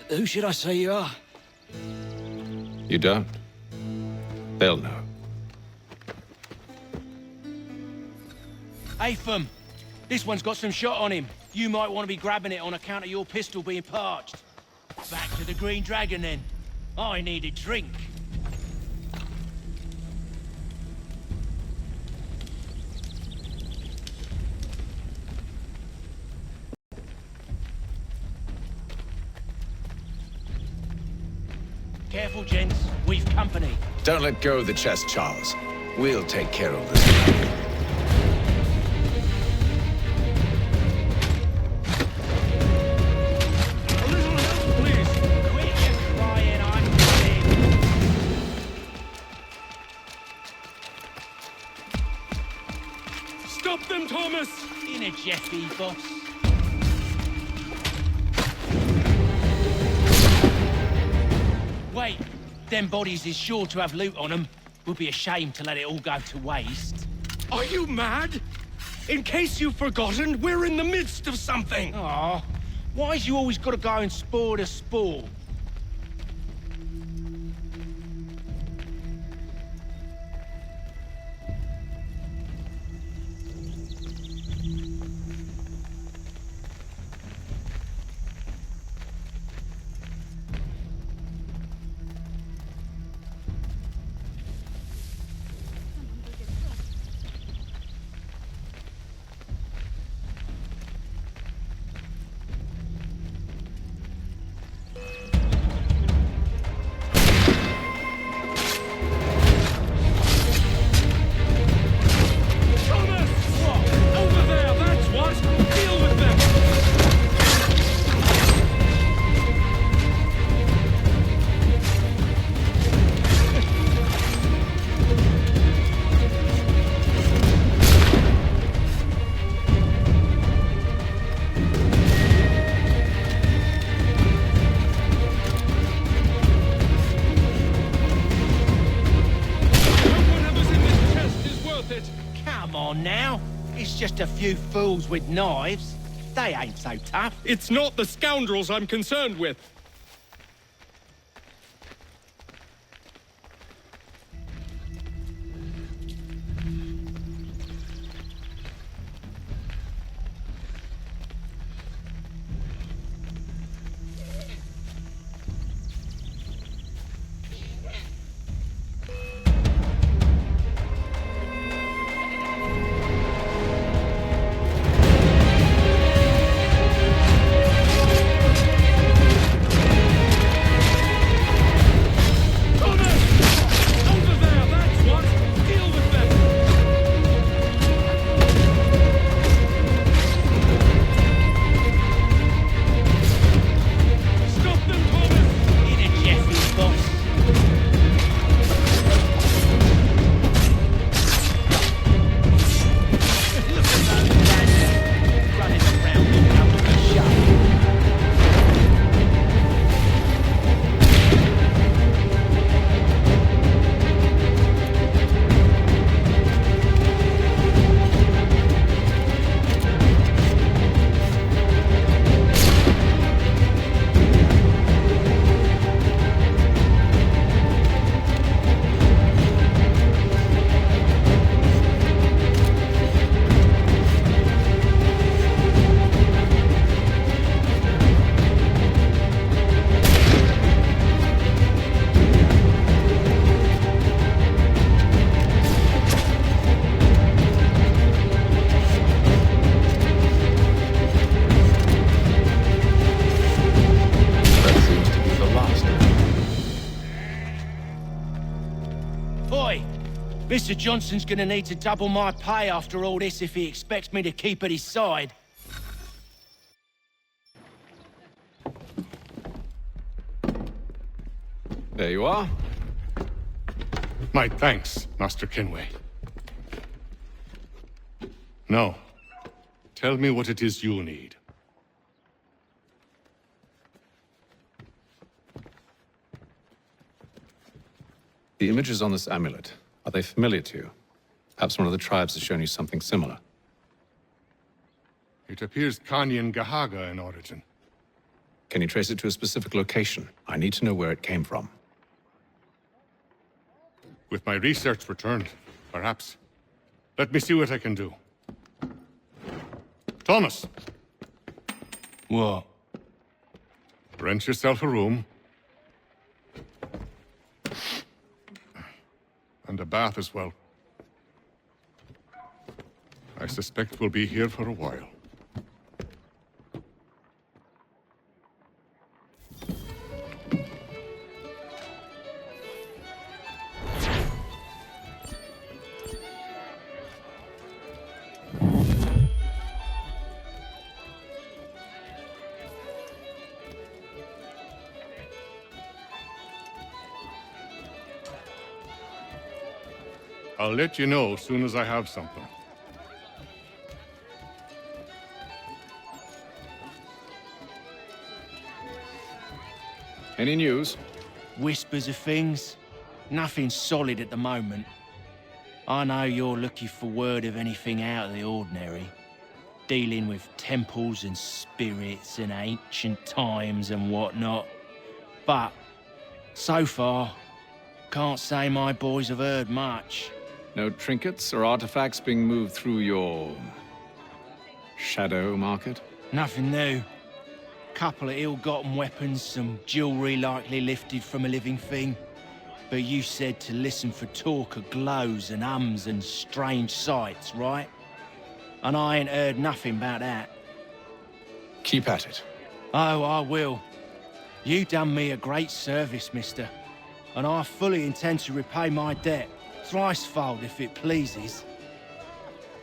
Who should I say you are? You don't. They'll know. Atham, this one's got some shot on him. You might want to be grabbing it on account of your pistol being parched. Back to the Green Dragon, then. I need a drink. Careful, gents. We've company. Don't let go of the chest, Charles. We'll take care of this. Stop them, Thomas! In a Jeffy, boss. Wait, them bodies is sure to have loot on them. Would be a shame to let it all go to waste. Are you mad? In case you've forgotten, we're in the midst of something! Aw, Why's you always gotta go and spoil the sport? Just a few fools with knives. They ain't so tough. It's not the scoundrels I'm concerned with. Mr. Johnson's gonna need to double my pay after all this if he expects me to keep at his side. There you are. My thanks, Master Kenway. Now, tell me what it is you need. The images on this amulet, are they familiar to you? Perhaps one of the tribes has shown you something similar. It appears Kanyan Gahaga in origin. Can you trace it to a specific location? I need to know where it came from. With my research returned, perhaps. Let me see what I can do. Thomas! What? Rent yourself a room. And a bath as well. I suspect we'll be here for a while. I'll let you know as soon as I have something. Any news? Whispers of things. Nothing solid at the moment. I know you're looking for word of anything out of the ordinary. dealing with temples and spirits and ancient times and whatnot. But so far, can't say my boys have heard much. No trinkets or artifacts being moved through your shadow market? Nothing new. Couple of ill-gotten weapons, some jewelry likely lifted from a living thing. But you said to listen for talk of glows and ums and strange sights, right? And I ain't heard nothing about that. Keep at it. Oh, I will. You done me a great service, mister. And I fully intend to repay my debt. Thricefold, if it pleases.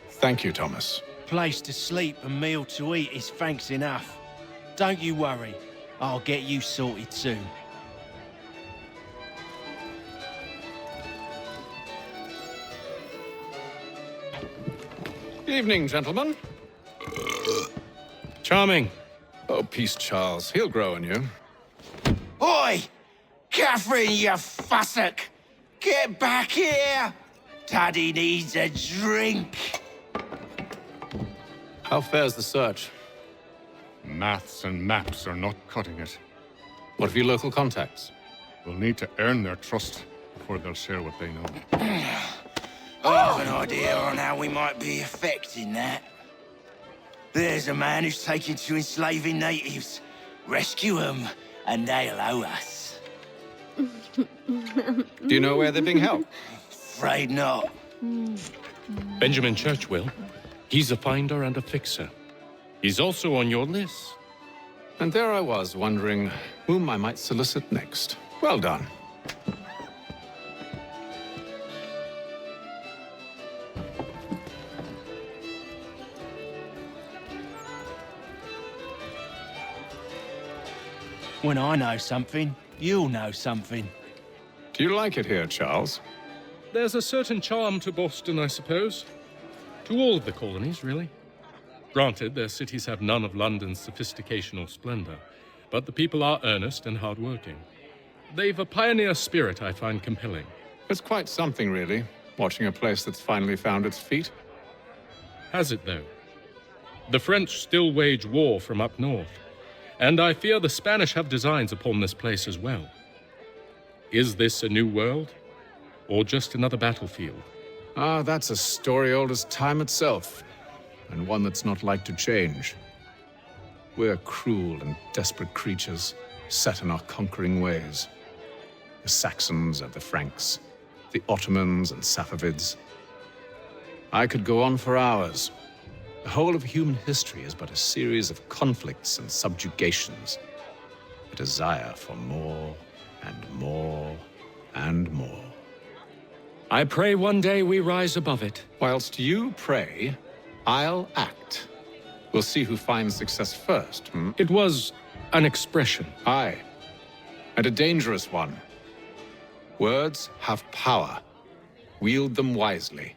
Thank you, Thomas. Place to sleep and meal to eat is thanks enough. Don't you worry. I'll get you sorted soon. Evening, gentlemen. Charming. Oh, peace, Charles. He'll grow on you. Oi! Catherine, you fussock! Get back here! Daddy needs a drink. How fares the search? Maths and maps are not cutting it. What of your local contacts? We'll need to earn their trust before they'll share what they know. I have an idea on how we might be affecting that. There's a man who's taken to enslaving natives. Rescue them, and they'll owe us. Do you know where they're being held? Afraid not. Benjamin Church will. He's a finder and a fixer. He's also on your list. And there I was, wondering whom I might solicit next. Well done. When I know something, you'll know something. Do you like it here, Charles? There's a certain charm to Boston, I suppose. To all of the colonies, really. Granted, their cities have none of London's sophistication or splendor, but the people are earnest and hardworking. They've a pioneer spirit I find compelling. It's quite something, really, watching a place that's finally found its feet. Has it, though? The French still wage war from up north, and I fear the Spanish have designs upon this place as well. Is this a new world, or just another battlefield? Ah, that's a story old as time itself, and one that's not like to change. We're cruel and desperate creatures, set in our conquering ways. The Saxons and the Franks, the Ottomans and Safavids. I could go on for hours. The whole of human history is but a series of conflicts and subjugations. A desire for more and more and more. I pray one day we rise above it. Whilst you pray, I'll act. We'll see who finds success first, hmm? It was an expression. Aye, and a dangerous one. Words have power. Wield them wisely.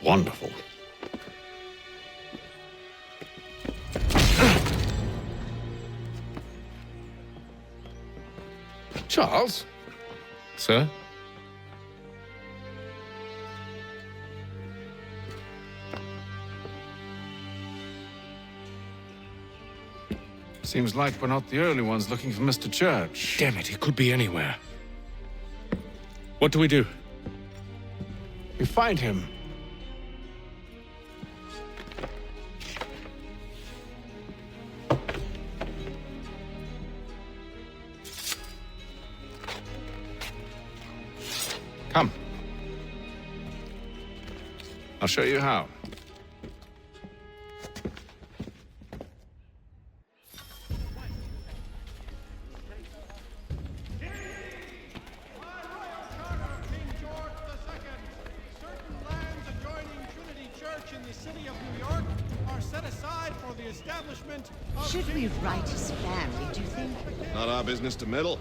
Wonderful. Charles? Sir? Seems like we're not the only ones looking for Mr. Church. Damn it, he could be anywhere. What do we do? We find him. Come. I'll show you how. Should we write his family, do you think? Not our business to meddle,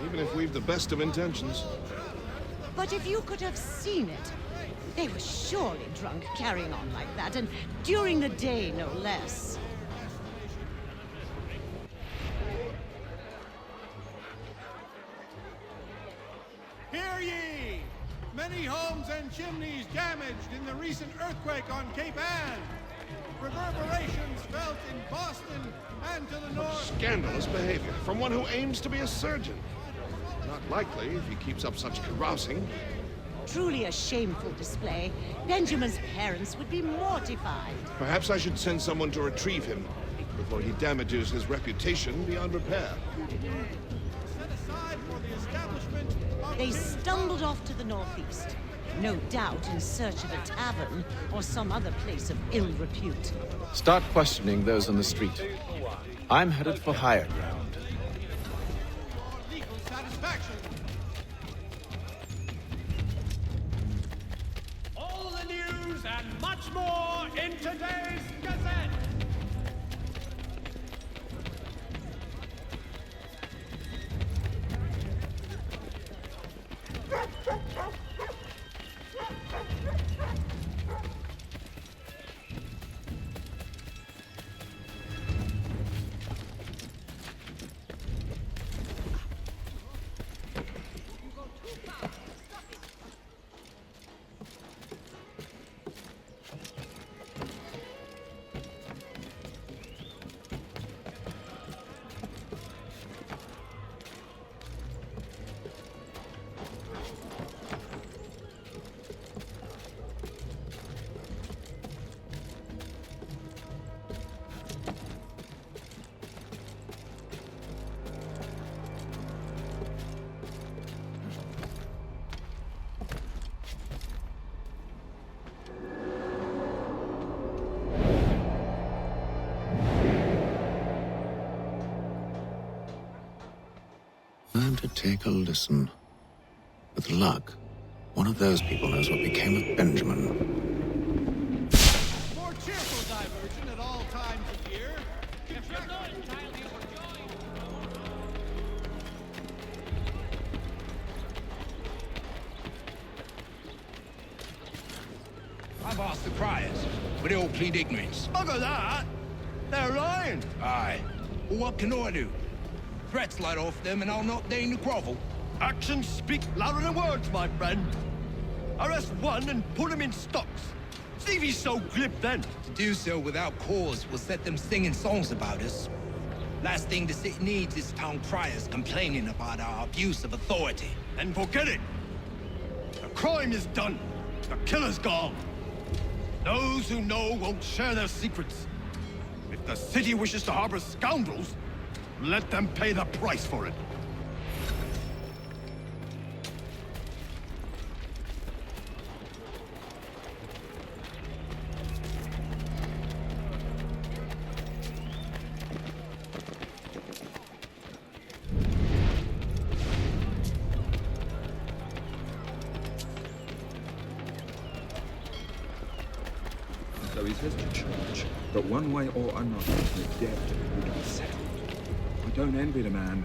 even if we've the best of intentions. But if you could have seen it, they were surely drunk carrying on like that, and during the day, no less. Hear ye! Many homes and chimneys damaged in the recent earthquake on Cape Ann. Reverberations felt in Boston and to the north. Scandalous behavior from one who aims to be a surgeon. Not likely if he keeps up such carousing. Truly a shameful display. Benjamin's parents would be mortified. Perhaps I should send someone to retrieve him before he damages his reputation beyond repair. They stumbled off to the northeast, no doubt in search of a tavern or some other place of ill repute. Start questioning those on the street. I'm headed for higher ground. Legal satisfaction. All the news and much more in today's Gazette. Time to take a listen. With luck, one of those people knows what became of Benjamin. More cheerful diversion at all times of year. If you're not entirely overjoyed. I've asked the criers, but they all plead ignorance. Bugger that! They're lying. Aye. Well, what can I do? Threats light off them and I'll not deign to grovel. Actions speak louder than words, my friend. Arrest one and put him in stocks. See if he's so glib then. To do so without cause will set them singing songs about us. Last thing the city needs is town criers complaining about our abuse of authority. And forget it. The crime is done. The killer's gone. Those who know won't share their secrets. If the city wishes to harbor scoundrels, let them pay the price for it. So he says to church, but one way or another, the debt will be settled. I don't envy the man.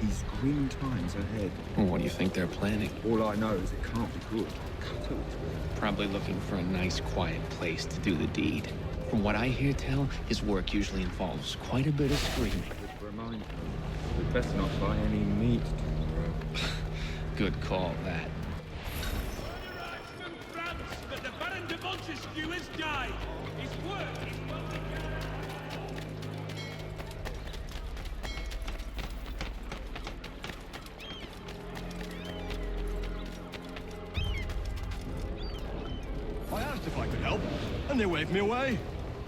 He's grim times ahead. Well, what do you think they're planning? All I know is it can't be good. Probably looking for a nice, quiet place to do the deed. From what I hear tell, his work usually involves quite a bit of screaming. Just remind her, we'd best not buy any meat tomorrow. Good call, that. But the Baron de Montesquieu has died. His work is well begun. I asked if I could help, and they waved me away.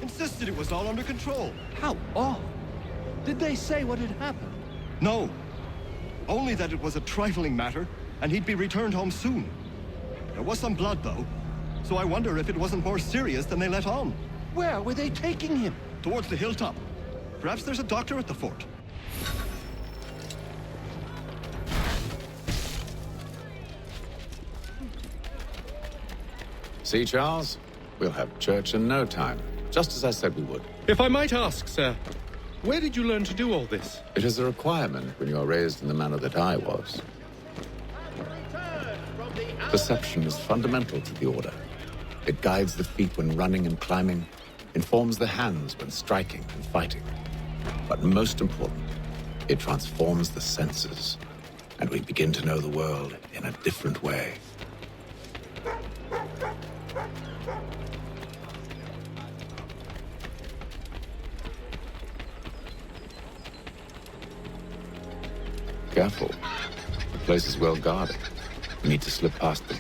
Insisted it was all under control. How odd. Did they say what had happened? No. Only that it was a trifling matter, and he'd be returned home soon. There was some blood, though. So I wonder if it wasn't more serious than they let on. Where were they taking him? Towards the hilltop. Perhaps there's a doctor at the fort. See, Charles? We'll have church in no time, just as I said we would. If I might ask, sir, where did you learn to do all this? It is a requirement when you are raised in the manner that I was. Perception is fundamental to the Order. It guides the feet when running and climbing, informs the hands when striking and fighting. But most important, it transforms the senses, and we begin to know the world in a different way. Careful. The place is well guarded. You need to slip past them.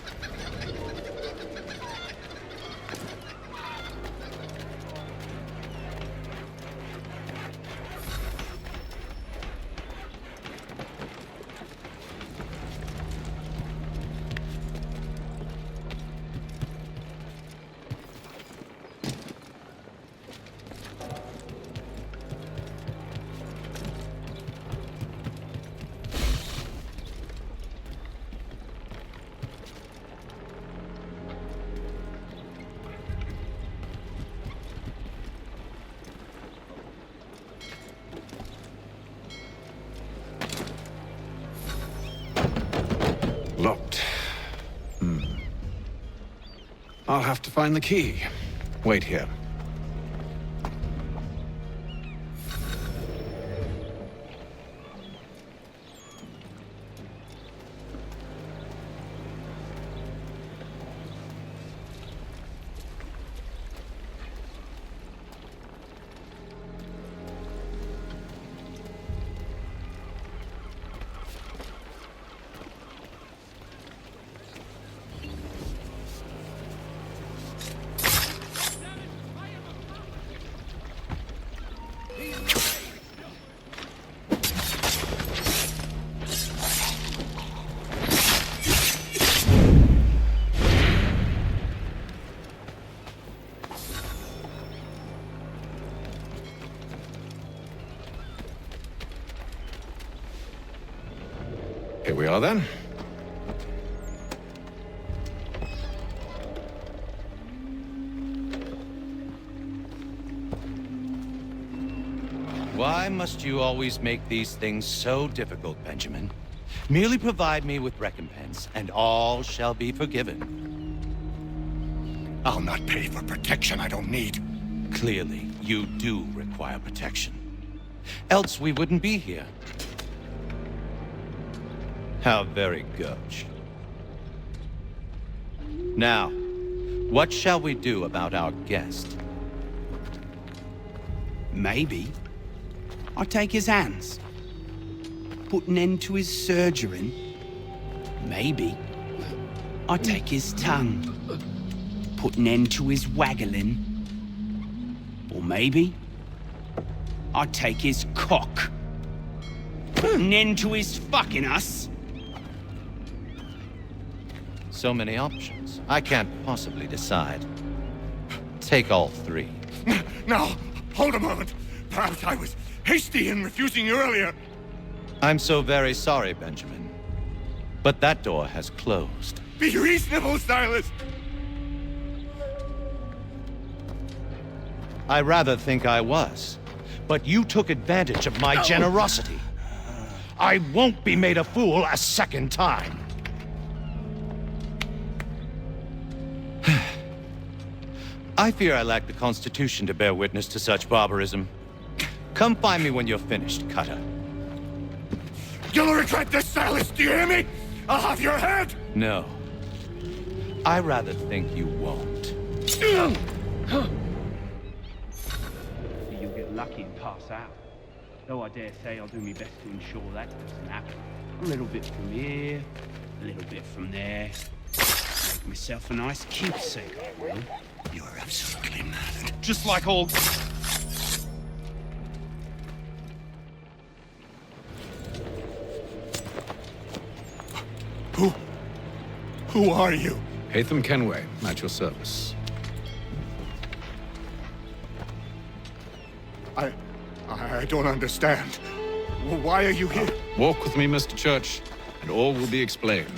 Locked. I'll have to find the key. Wait here. Here we are, then. Why must you always make these things so difficult, Benjamin? Merely provide me with recompense, and all shall be forgiven. I'll not pay for protection I don't need. Clearly, you do require protection. Else we wouldn't be here. How very gauche. Now, what shall we do about our guest? Maybe I take his hands, put an end to his surgering. Maybe I take his tongue, put an end to his waggling. Or maybe I take his cock, put an end to his fucking us. So many options. I can't possibly decide. Take all three. Now, hold a moment. Perhaps I was hasty in refusing you earlier. I'm so very sorry, Benjamin. But that door has closed. Be reasonable, Silas. I rather think I was. But you took advantage of my generosity. I won't be made a fool a second time. I fear I lack the constitution to bear witness to such barbarism. Come find me when you're finished, Cutter. You'll regret this, Silas, do you hear me? I'll have your head! No. I rather think you won't. You'll get lucky and pass out. Though I dare say I'll do my best to ensure that doesn't happen. A little bit from here, a little bit from there. Make myself a nice keepsake, I will. You're absolutely mad. Just like all... Who are you? Hatham Kenway, at your service. I don't understand. Why are you here? Walk with me, Mr. Church, and all will be explained.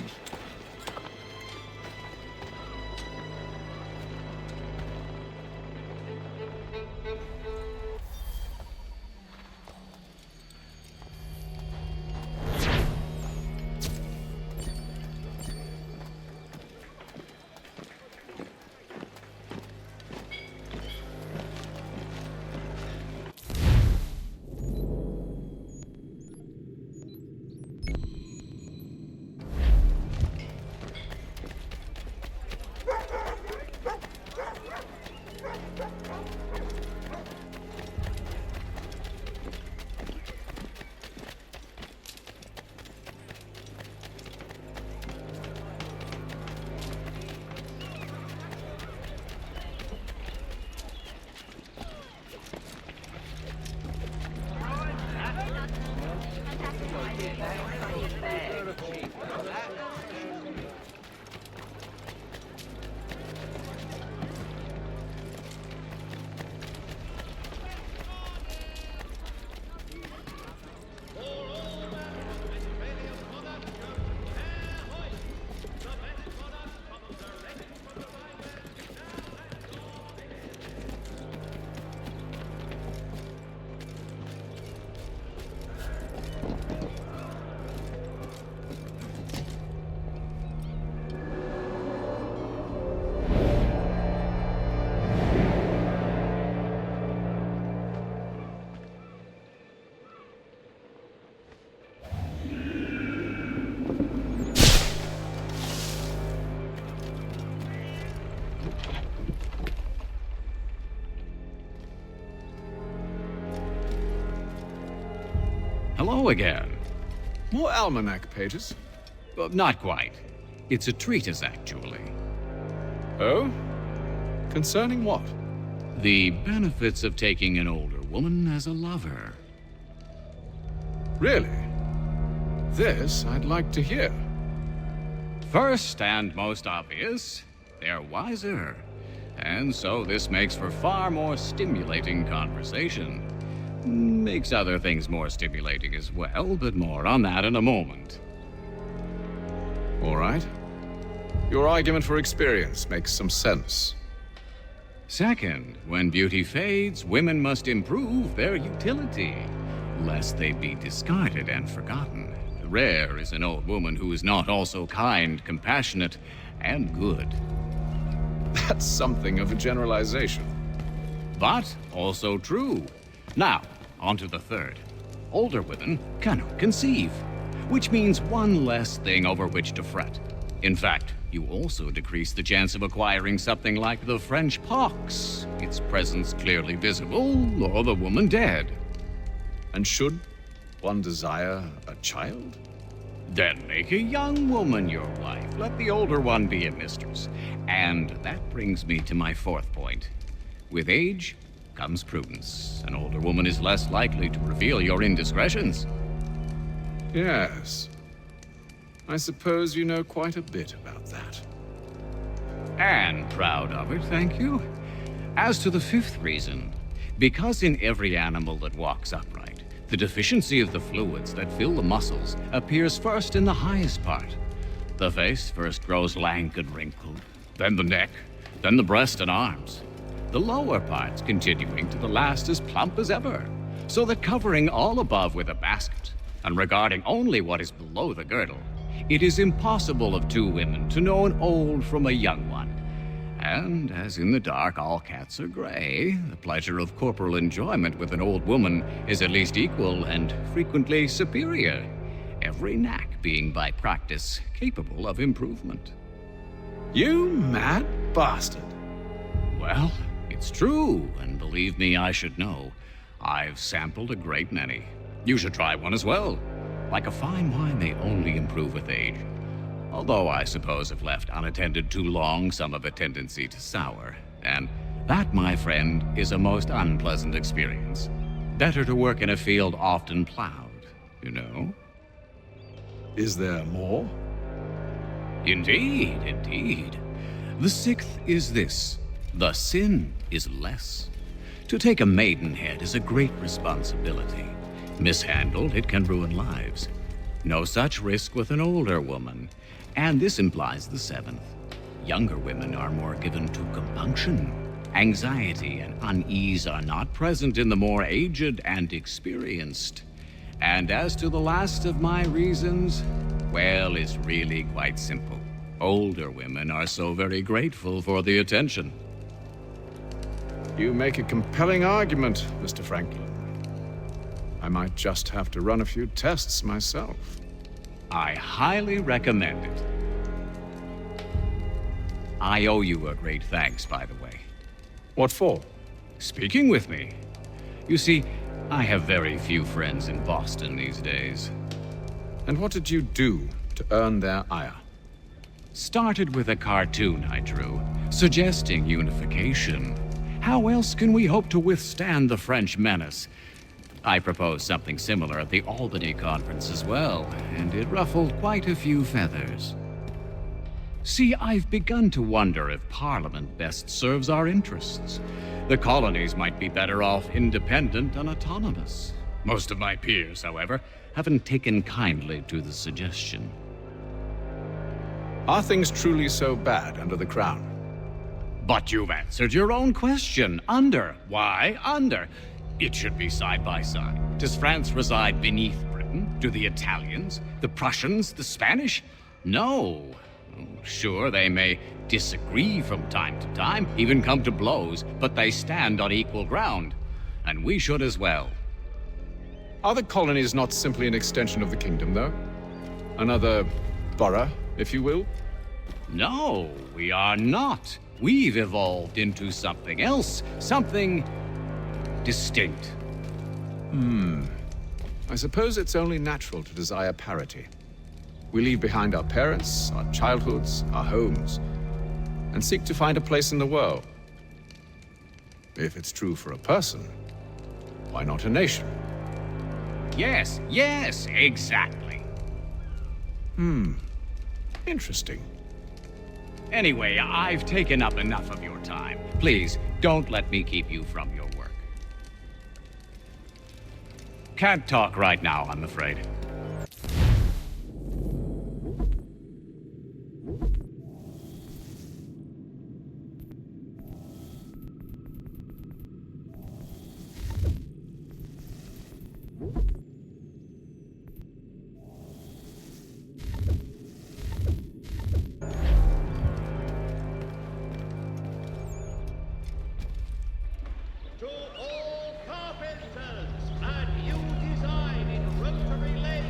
Hello again. More almanac pages? Not quite. It's a treatise, actually. Oh? Concerning what? The benefits of taking an older woman as a lover. Really? This I'd like to hear. First and most obvious, they're wiser. And so this makes for far more stimulating conversation. Makes other things more stimulating as well, but more on that in a moment. All right. Your argument for experience makes some sense. Second, when beauty fades, women must improve their utility, lest they be discarded and forgotten. Rare is an old woman who is not also kind, compassionate, and good. That's something of a generalization. But also true. Now, on to the third. Older women cannot conceive, which means one less thing over which to fret. In fact, you also decrease the chance of acquiring something like the French pox, its presence clearly visible, or the woman dead. And should one desire a child? Then make a young woman your wife. Let the older one be a mistress. And that brings me to my fourth point. With age comes prudence. An older woman is less likely to reveal your indiscretions. Yes. I suppose you know quite a bit about that. And proud of it, thank you. As to the fifth reason, because in every animal that walks upright, the deficiency of the fluids that fill the muscles appears first in the highest part. The face first grows lank and wrinkled, then the neck, then the breast and arms. The lower parts continuing to the last as plump as ever, so that covering all above with a basket, and regarding only what is below the girdle, it is impossible of two women to know an old from a young one. And as in the dark all cats are gray, the pleasure of corporal enjoyment with an old woman is at least equal and frequently superior, every knack being by practice capable of improvement. You mad bastard. Well, it's true, and believe me, I should know. I've sampled a great many. You should try one as well. Like a fine wine, they only improve with age. Although I suppose if left unattended too long, some have a tendency to sour. And that, my friend, is a most unpleasant experience. Better to work in a field often plowed, you know? Is there more? Indeed, indeed. The sixth is this: the sin is less. To take a maidenhead is a great responsibility. Mishandled, it can ruin lives. No such risk with an older woman. And this implies the seventh. Younger women are more given to compunction. Anxiety and unease are not present in the more aged and experienced. And as to the last of my reasons, well, it's really quite simple. Older women are so very grateful for the attention. You make a compelling argument, Mr. Franklin. I might just have to run a few tests myself. I highly recommend it. I owe you a great thanks, by the way. What for? Speaking with me. You see, I have very few friends in Boston these days. And what did you do to earn their ire? Started with a cartoon I drew, suggesting unification. How else can we hope to withstand the French menace? I proposed something similar at the Albany conference as well, and it ruffled quite a few feathers. See, I've begun to wonder if Parliament best serves our interests. The colonies might be better off independent and autonomous. Most of my peers, however, haven't taken kindly to the suggestion. Are things truly so bad under the Crown? But you've answered your own question. Under. Why under? It should be side by side. Does France reside beneath Britain? Do the Italians, the Prussians, the Spanish? No. Sure, they may disagree from time to time, even come to blows, but they stand on equal ground. And we should as well. Are the colonies not simply an extension of the kingdom, though? Another borough, if you will? No, we are not. We've evolved into something else, something distinct. I suppose it's only natural to desire parity. We leave behind our parents, our childhoods, our homes, and seek to find a place in the world. If it's true for a person, why not a nation? Yes, exactly. Interesting. Anyway, I've taken up enough of your time. Please, don't let me keep you from your work. Can't talk right now, I'm afraid. To all carpenters and new design in rotary lathe.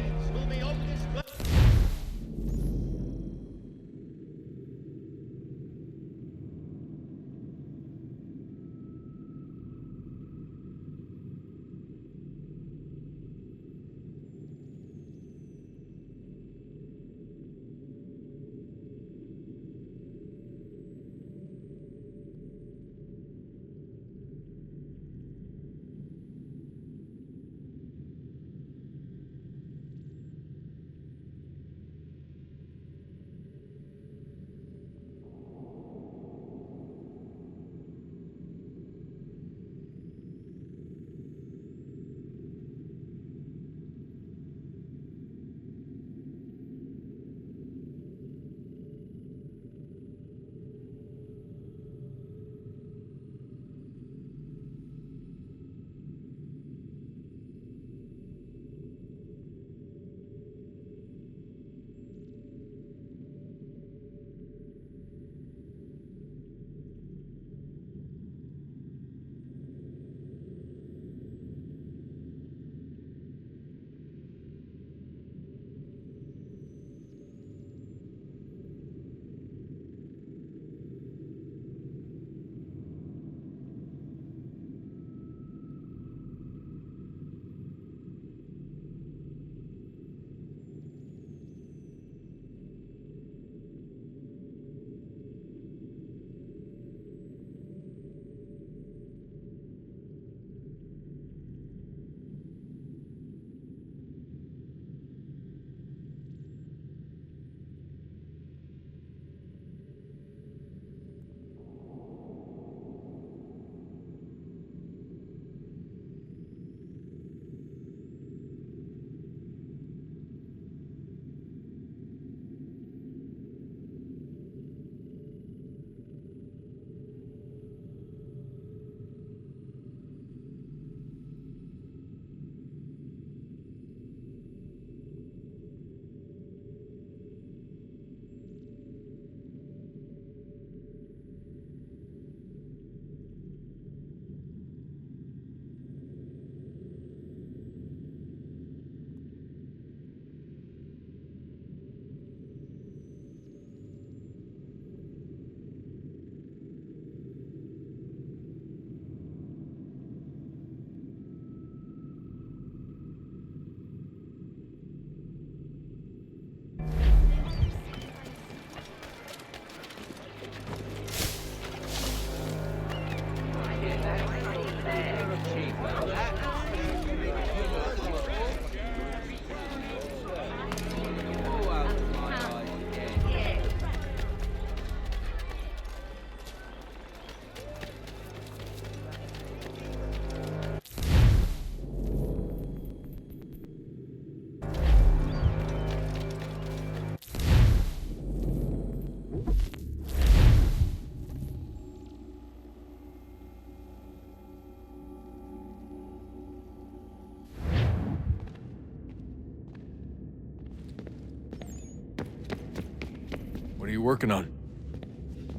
you working on?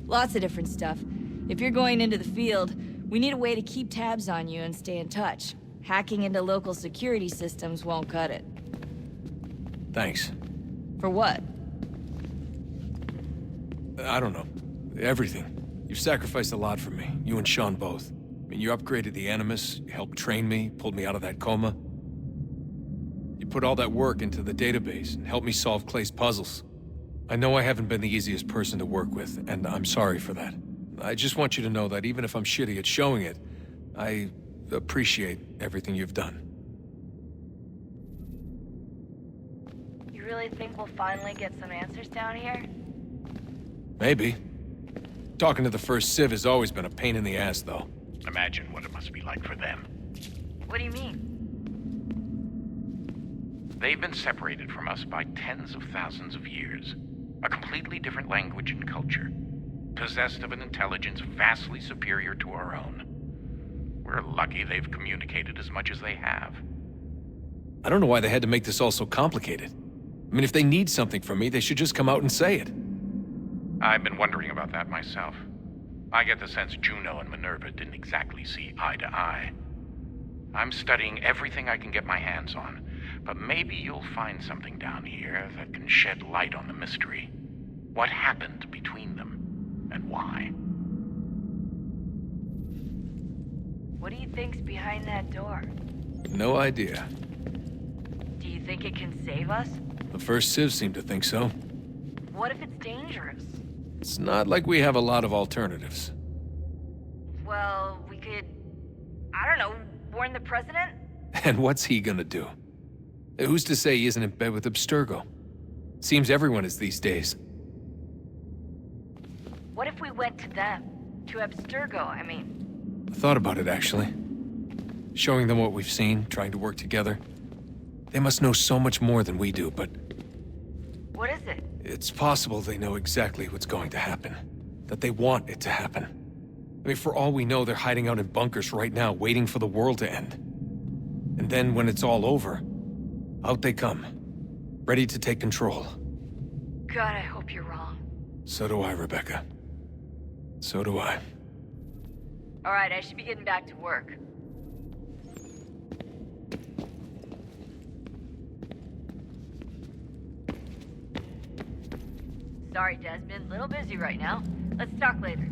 Lots of different stuff. If you're going into the field, we need a way to keep tabs on you and stay in touch. Hacking into local security systems won't cut it. Thanks. For what? I don't know. Everything. You've sacrificed a lot for me, you and Sean both. I mean, you upgraded the Animus, you helped train me, pulled me out of that coma. You put all that work into the database and helped me solve Clay's puzzles. I know I haven't been the easiest person to work with, and I'm sorry for that. I just want you to know that even if I'm shitty at showing it, I appreciate everything you've done. You really think we'll finally get some answers down here? Maybe. Talking to the first Civ has always been a pain in the ass, though. Imagine what it must be like for them. What do you mean? They've been separated from us by tens of thousands of years. A completely different language and culture. Possessed of an intelligence vastly superior to our own. We're lucky they've communicated as much as they have. I don't know why they had to make this all so complicated. I mean, if they need something from me, they should just come out and say it. I've been wondering about that myself. I get the sense Juno and Minerva didn't exactly see eye to eye. I'm studying everything I can get my hands on, but maybe you'll find something down here that can shed light on the mystery. What happened between them, and why? What do you think's behind that door? No idea. Do you think it can save us? The first Civ seemed to think so. What if it's dangerous? It's not like we have a lot of alternatives. Well, we could... I don't know, warn the president? And what's he gonna do? Who's to say he isn't in bed with Abstergo? Seems everyone is these days. What if we went to them? To Abstergo, I mean. I thought about it, actually. Showing them what we've seen, trying to work together. They must know so much more than we do, but... What is it? It's possible they know exactly what's going to happen. That they want it to happen. I mean, for all we know, they're hiding out in bunkers right now, waiting for the world to end. And then, when it's all over, out they come. Ready to take control. God, I hope you're wrong. So do I, Rebecca. So do I. Alright, I should be getting back to work. Sorry, Desmond. Little busy right now. Let's talk later.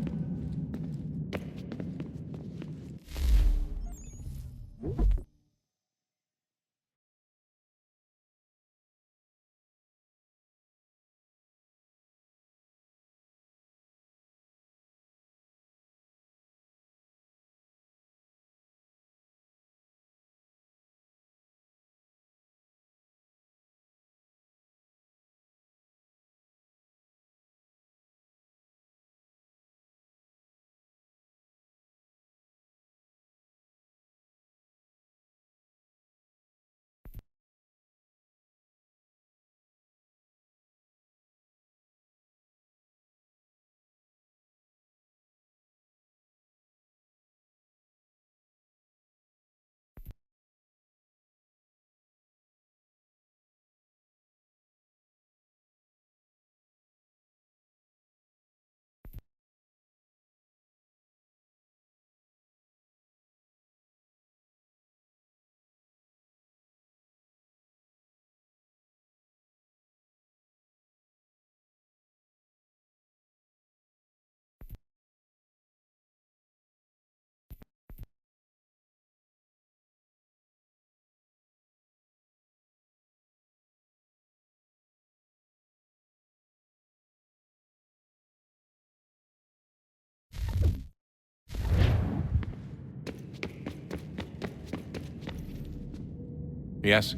Yes?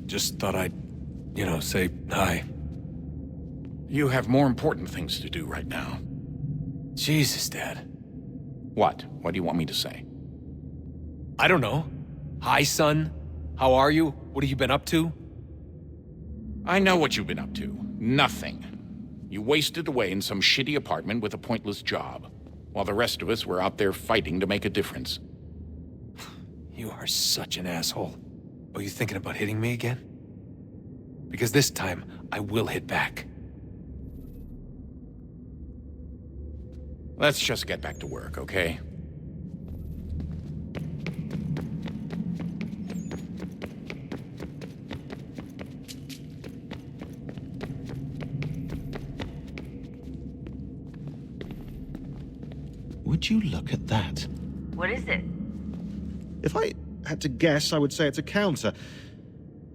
Just thought I'd, say hi. You have more important things to do right now. Jesus, Dad. What? What do you want me to say? I don't know. Hi, son. How are you? What have you been up to? I know what you've been up to. Nothing. You wasted away in some shitty apartment with a pointless job, while the rest of us were out there fighting to make a difference. You are such an asshole. Are you thinking about hitting me again? Because this time, I will hit back. Let's just get back to work, okay? Would you look at that? What is it? If I had to guess, I would say it's a counter.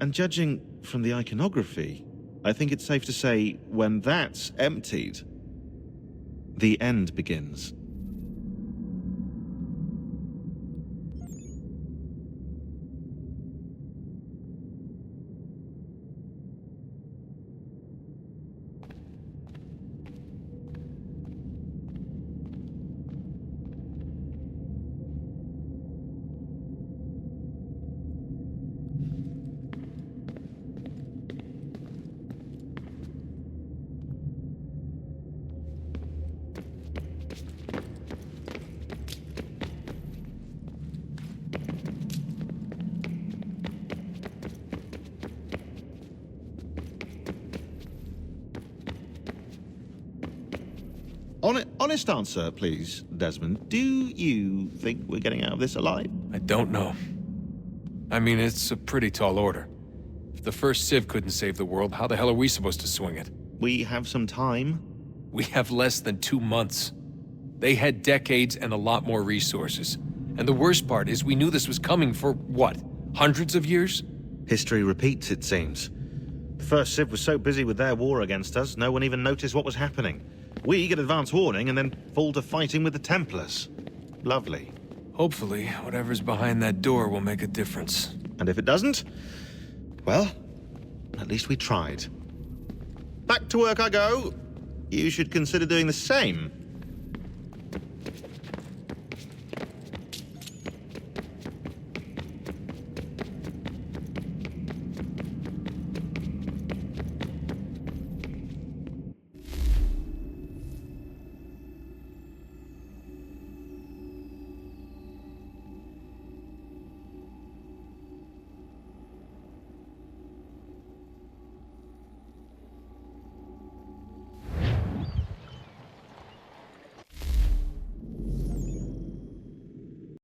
And judging from the iconography, I think it's safe to say when that's emptied, the end begins. Honest answer, please, Desmond. Do you think we're getting out of this alive? I don't know. I mean, it's a pretty tall order. If the first Civ couldn't save the world, how the hell are we supposed to swing it? We have some time. We have less than 2 months. They had decades and a lot more resources. And the worst part is we knew this was coming for, what, hundreds of years? History repeats, it seems. The first Civ was so busy with their war against us, no one even noticed what was happening. We get advance warning and then fall to fighting with the Templars. Lovely. Hopefully, whatever's behind that door will make a difference. And if it doesn't, well, at least we tried. Back to work I go. You should consider doing the same.